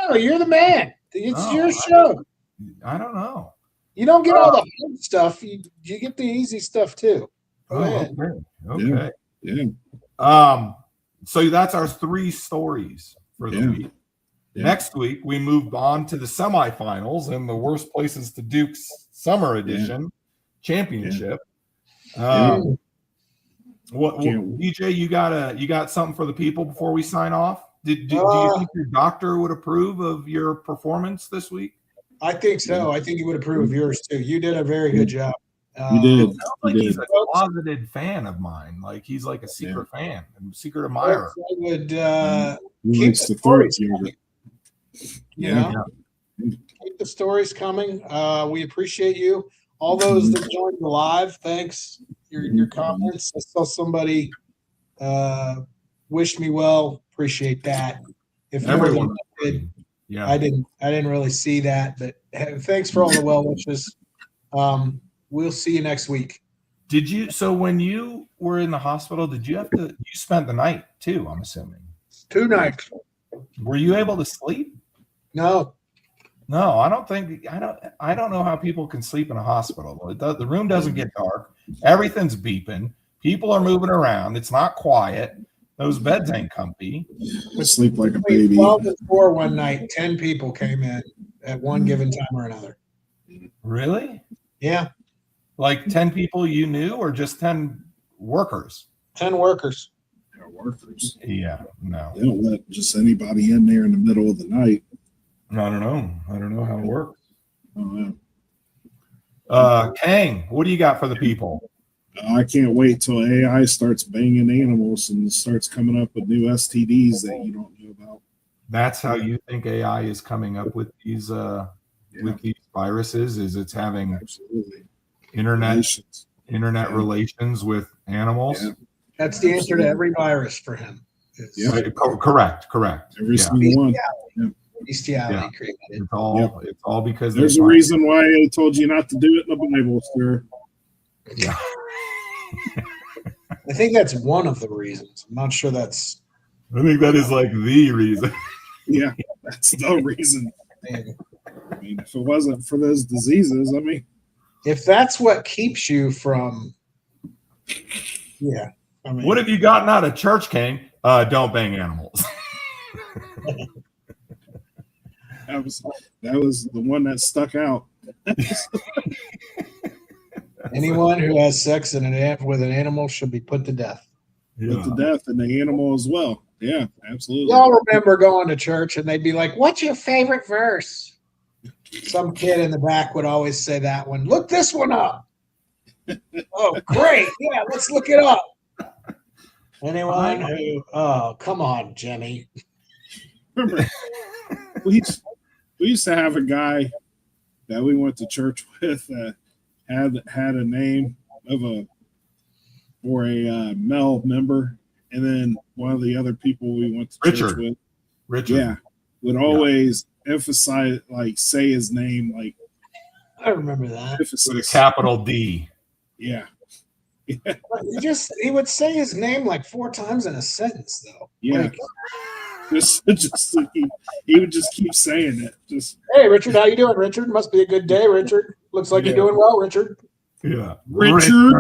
no, you're the man. It's No, your show. I don't know. You don't get all the hard stuff. You get the easy stuff too. Go ahead. Okay. Yeah. So that's our 3 stories for the Yeah. week. Yeah. Next week, we moved on to the semifinals in the Worst Places to Duke's Summer Edition Championship. What DJ, you got something for the people before we sign off? Do you think your doctor would approve of your performance this week? I think so. I think you would approve of yours too. You did a very good job. You did. Sounds like he's a closeted fan of mine. Like he's like a secret fan and secret admirer. I would He keep likes the the throat stories yogurt. coming. You know, keep the stories coming. We appreciate you. All those that joined the live, thanks. Your comments. I saw somebody wish me well. Appreciate that. If Everyone did, Yeah. I didn't really see that, but thanks for all the well wishes. We'll see you next week. Did you? So when you were in the hospital, did you have to? You spent the night too, I'm assuming. 2 nights. Were you able to sleep? No. No, I don't think. I don't know how people can sleep in a hospital. The room doesn't get dark. Everything's beeping. People are moving around. It's not quiet. Those beds ain't comfy. I sleep like a baby. 12 and 4 one night. 10 people came in at one given time or another. Really? Yeah, Like 10 people you knew, or just 10 workers? 10 workers. They're workers. Yeah. No. They don't let just anybody in there in the middle of the night. I don't know. I don't know how it works. Oh, yeah. Kang, what do you got for the people? I can't wait till AI starts banging animals and starts coming up with new STDs that you don't know about. That's how you think AI is coming up with these viruses? Is it's having Absolutely. internet Yeah. relations with animals? Yeah. That's the answer to every virus for him. It's Yeah. Correct. Every Yeah. single one. bestiality Yeah. created. It's all because There's a reason why I told you not to do it in the Bible, sir. Yeah. I think that's one of the reasons. I'm not sure that's. I think that is like the reason. Yeah, that's the reason. I mean, if it wasn't for those diseases, I mean, If that's what keeps you from. Yeah. I mean, What have you gotten out of church, Kang? Don't bang animals. that was the one that stuck out. Anyone who has sex with an animal should be put to death. Put to death and the animal as well. Yeah, absolutely. Y'all remember going to church and they'd be like, "What's your favorite verse?" Some kid in the back would always say that one. Look this one up. Oh, great. Yeah, let's look it up. Anyone who, oh, come on, Jenny. Remember, we used to have a guy that we went to church with that had a name of a male member, and then one of the other people we went to church with, Richard, would always emphasize, like, say his name, like, I remember that. with a capital D. Yeah. He would say his name like 4 times in a sentence, though. Yeah. Like, he would just keep saying it. Just, hey, Richard, how you doing, Richard? Must be a good day, Richard. Looks like you're doing well, Richard. Yeah, Richard.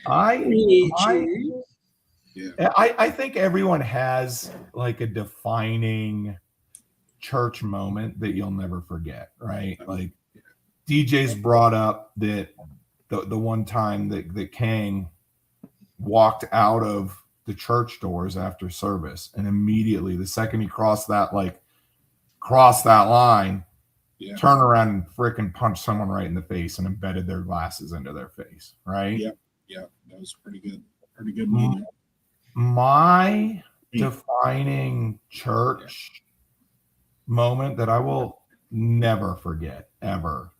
I think everyone has like a defining church moment that you'll never forget, right? Like DJ's brought up that the one time that Kang walked out of the church doors after service, and immediately the second he crossed that line, turn around and frickin' punch someone right in the face and embedded their glasses into their face, right? Yeah, that was pretty good moment. My defining church moment that I will never forget ever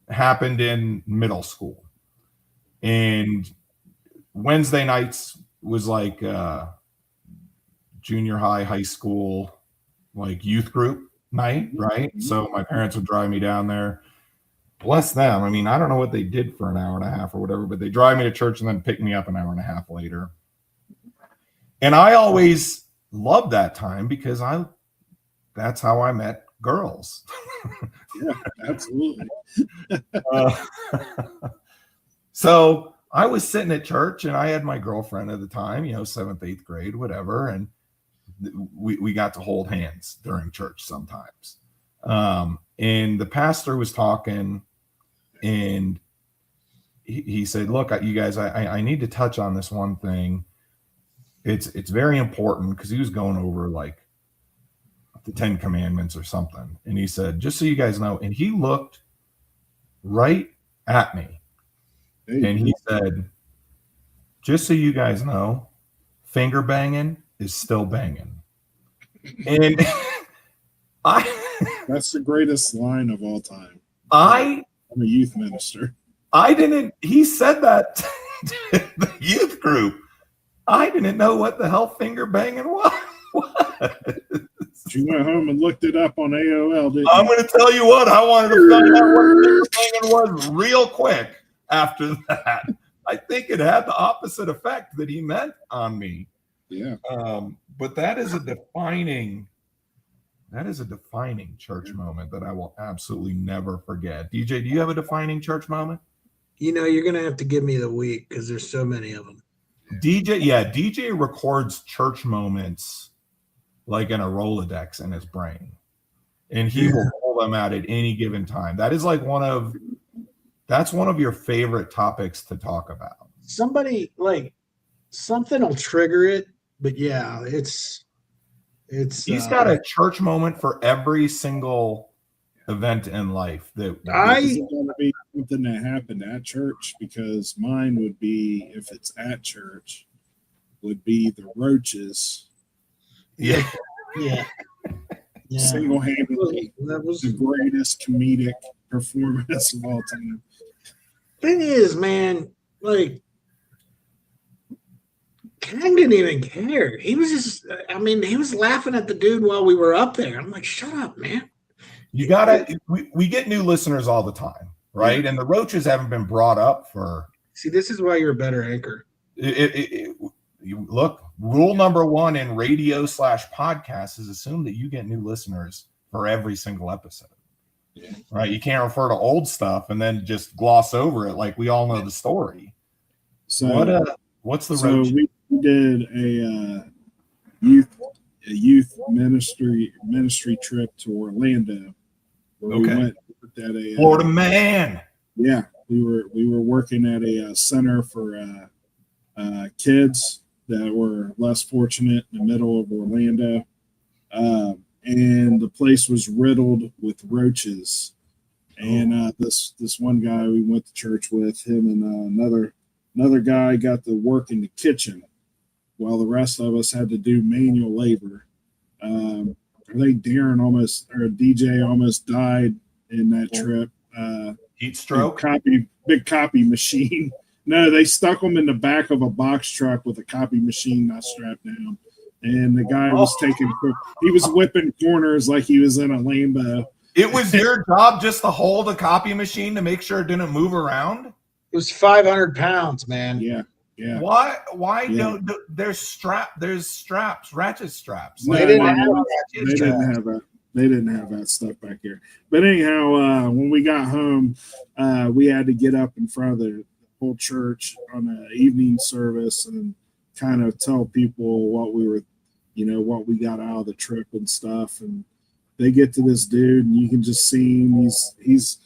happened in middle school, and Wednesday nights was like junior high school, like youth group night, right? So my parents would drive me down there. Bless them. I mean, I don't know what they did for an hour and a half or whatever, but they drive me to church and then pick me up an hour and a half later. And I always loved that time because that's how I met girls. Yeah, absolutely. So I was sitting at church and I had my girlfriend at the time, 7th, 8th grade, whatever. And we got to hold hands during church sometimes. And the pastor was talking and he said, look, you guys, I need to touch on this one thing. It's very important, because he was going over like the 10 Commandments or something. And he said, just so you guys know, and he looked right at me. And he said, just so you guys know, finger banging is still banging. And that's the greatest line of all time. I'm a youth minister. He said that to the youth group. I didn't know what the hell finger banging was. You went home and looked it up on AOL, didn't you? I'm going to tell you what, I wanted to find out what finger banging was real quick. After that, I think it had the opposite effect that he meant on me. Yeah. But that is a defining church moment that I will absolutely never forget. DJ, do you have a defining church moment? You're gonna have to give me the week because there's so many of them. DJ records church moments like in a Rolodex in his brain, and he will pull them out at any given time. That is like that's one of your favorite topics to talk about. Something will trigger it, but yeah, it's he's got a church moment for every single event in life. That is going to be something that happened at church, because mine would be, if it's at church, would be the Roaches. Yeah. Single-handedly, that was the greatest comedic performance of all time. Thing is, man, like, Kang didn't even care. He was just, he was laughing at the dude while we were up there. I'm like, shut up, man. You gotta, we get new listeners all the time, right? And the Roaches haven't been brought up for. See, this is why you're a better anchor. You look, rule number 1 in radio/podcast is assume that you get new listeners for every single episode. Yeah. Right, you can't refer to old stuff and then just gloss over it like we all know the story. So what's the so Roach? We did a youth ministry trip to Orlando, where we went worked at a Florida man. yeah, we were working at a center for kids that were less fortunate in the middle of Orlando, and the place was riddled with roaches. And this one guy we went to church with, him and another guy got to work in the kitchen, while the rest of us had to do manual labor. I think DJ almost died in that trip. Heat stroke. Big copy machine. No, they stuck him in the back of a box truck with a copy machine not strapped down. And the guy was he was whipping corners like he was in a Lambo. It was your job just to hold a copy machine to make sure it didn't move around? It was 500 pounds, man. Yeah. Why Yeah. don't there's straps, ratchet straps. No, They didn't no, have no, that. they didn't have that. They didn't have that stuff back here. But anyhow, when we got home, we had to get up in front of the whole church on an evening service and kind of tell people what we were, what we got out of the trip and stuff. And they get to this dude, and you can just see him. He's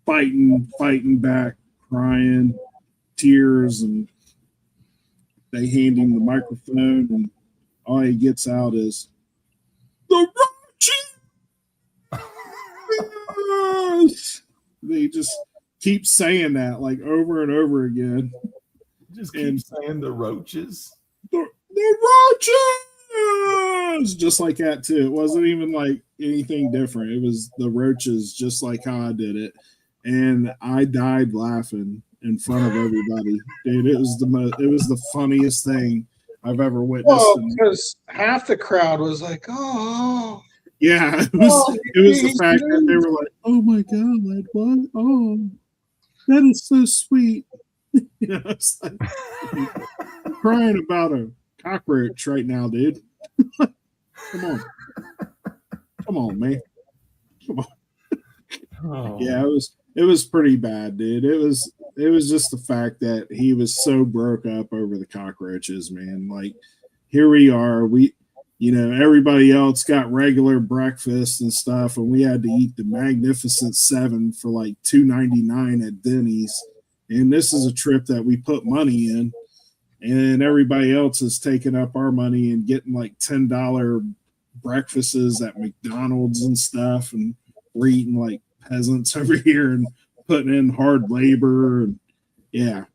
fighting back, crying, tears, and they hand him the microphone, and all he gets out is the roaches. They just keep saying that like over and over again. Just keep saying the roaches. The roaches, just like that too. It wasn't even like anything different. It was the roaches, just like how I did it, and I died laughing in front of everybody, dude. It was the funniest thing I've ever witnessed. Well, because half the crowd was like, "Oh, Yeah, it was the fact that they were like, "Oh my god, what? Oh, that is so sweet." It's like, I'm crying about a cockroach right now, dude. Come on, man. Come on. Oh. Yeah, it was pretty bad, dude. It was just the fact that he was so broke up over the cockroaches, man. Like, here we are, everybody else got regular breakfast and stuff, and we had to eat the Magnificent Seven for like $2.99 at Denny's. And this is a trip that we put money in, and everybody else is taking up our money and getting like $10 breakfasts at McDonald's and stuff, and we're eating like peasants over here and putting in hard labor. And and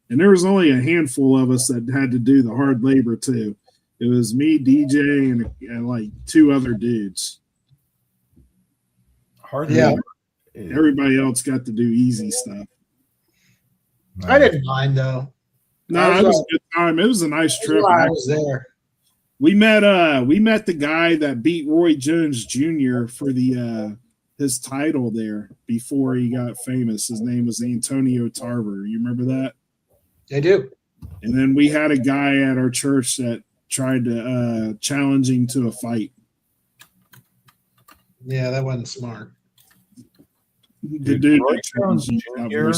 there was only a handful of us that had to do the hard labor too. It was me, DJ, and like two other dudes. Hardly. Yeah. Everybody else got to do easy stuff. I didn't mind though." No, it was a good time. It was a nice That's trip. why I was there. We met the guy that beat Roy Jones Jr. for the his title there before he got famous. His name was Antonio Tarver. You remember that? They do. And then we had a guy at our church that tried to challenge him to a fight. Yeah, that wasn't smart. The dude Roy that Jones challenged him Jr.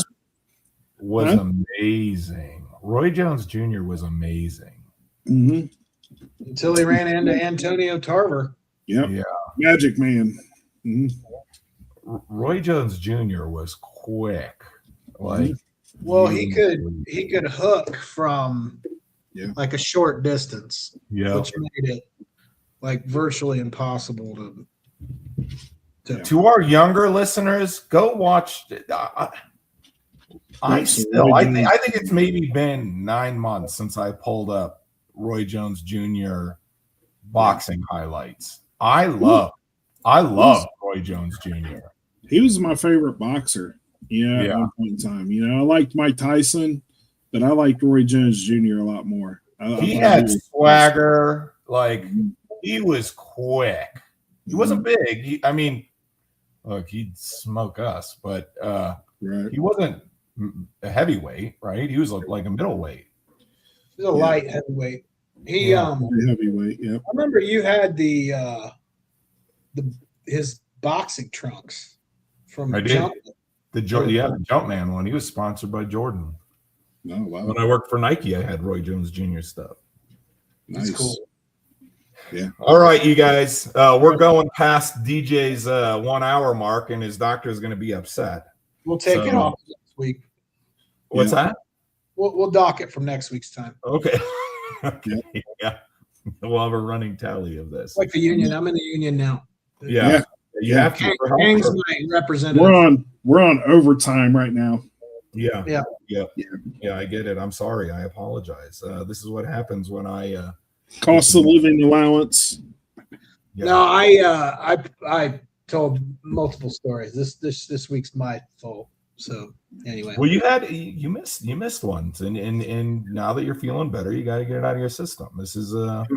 was amazing. Roy Jones Jr. was amazing. Mm-hmm. Until he ran into Antonio Tarver. Yep. Yeah. Magic Man. Mm-hmm. Roy Jones Jr. was quick. Like, Well, he could hook from like a short distance, yeah. which made it like virtually impossible to To our younger listeners, go watch. I think it's maybe been 9 months since I pulled up Roy Jones Jr. boxing highlights. I love Roy Jones Jr. He was my favorite boxer. At Yeah. one point in time. I liked Mike Tyson, but I liked Roy Jones Jr. a lot more. He had swagger. Like, he was quick. He wasn't big. Look, he'd smoke us, but Right. he wasn't a heavyweight, right? He was like a middleweight. He's a light heavyweight. He Heavyweight. Yep. I remember you had his boxing trunks from I did. Jump. The Jumpman one. He was sponsored by Jordan. Oh wow. When I worked for Nike, I had Roy Jones Jr. stuff. Nice. That's cool. All right, you guys. We're going past DJ's 1 hour mark, and his doctor is going to be upset. We'll take it So- off next week. What's that? We'll dock it from next week's time. Okay. Okay. Yeah. We'll have a running tally of this. Like the union. I'm in the union now. Yeah. Yeah. You have to. Kang's my representative. We're on overtime right now. Yeah. Yeah. Yeah. Yeah. I get it. I'm sorry. I apologize. This is what happens when I. Cost of living allowance. Yeah. No, I told multiple stories. This week's my fault. So anyway, Well, you missed ones, and now that you're feeling better, you got to get it out of your system. This is good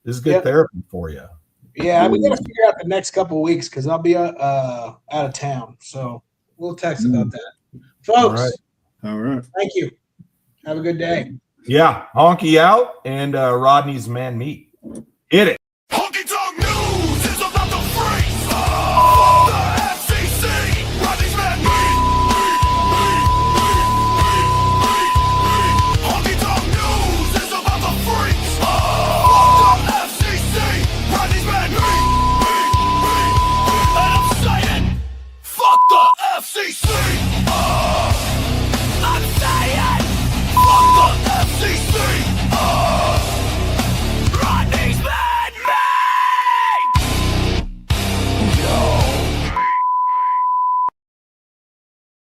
Yep. therapy for you. yeah, we got to figure out the next couple of weeks because I'll be out of town. So we'll text about that, folks. All right. All right. Thank you. Have a good day. Yeah, Honky out and Rodney's man meat. Hit it.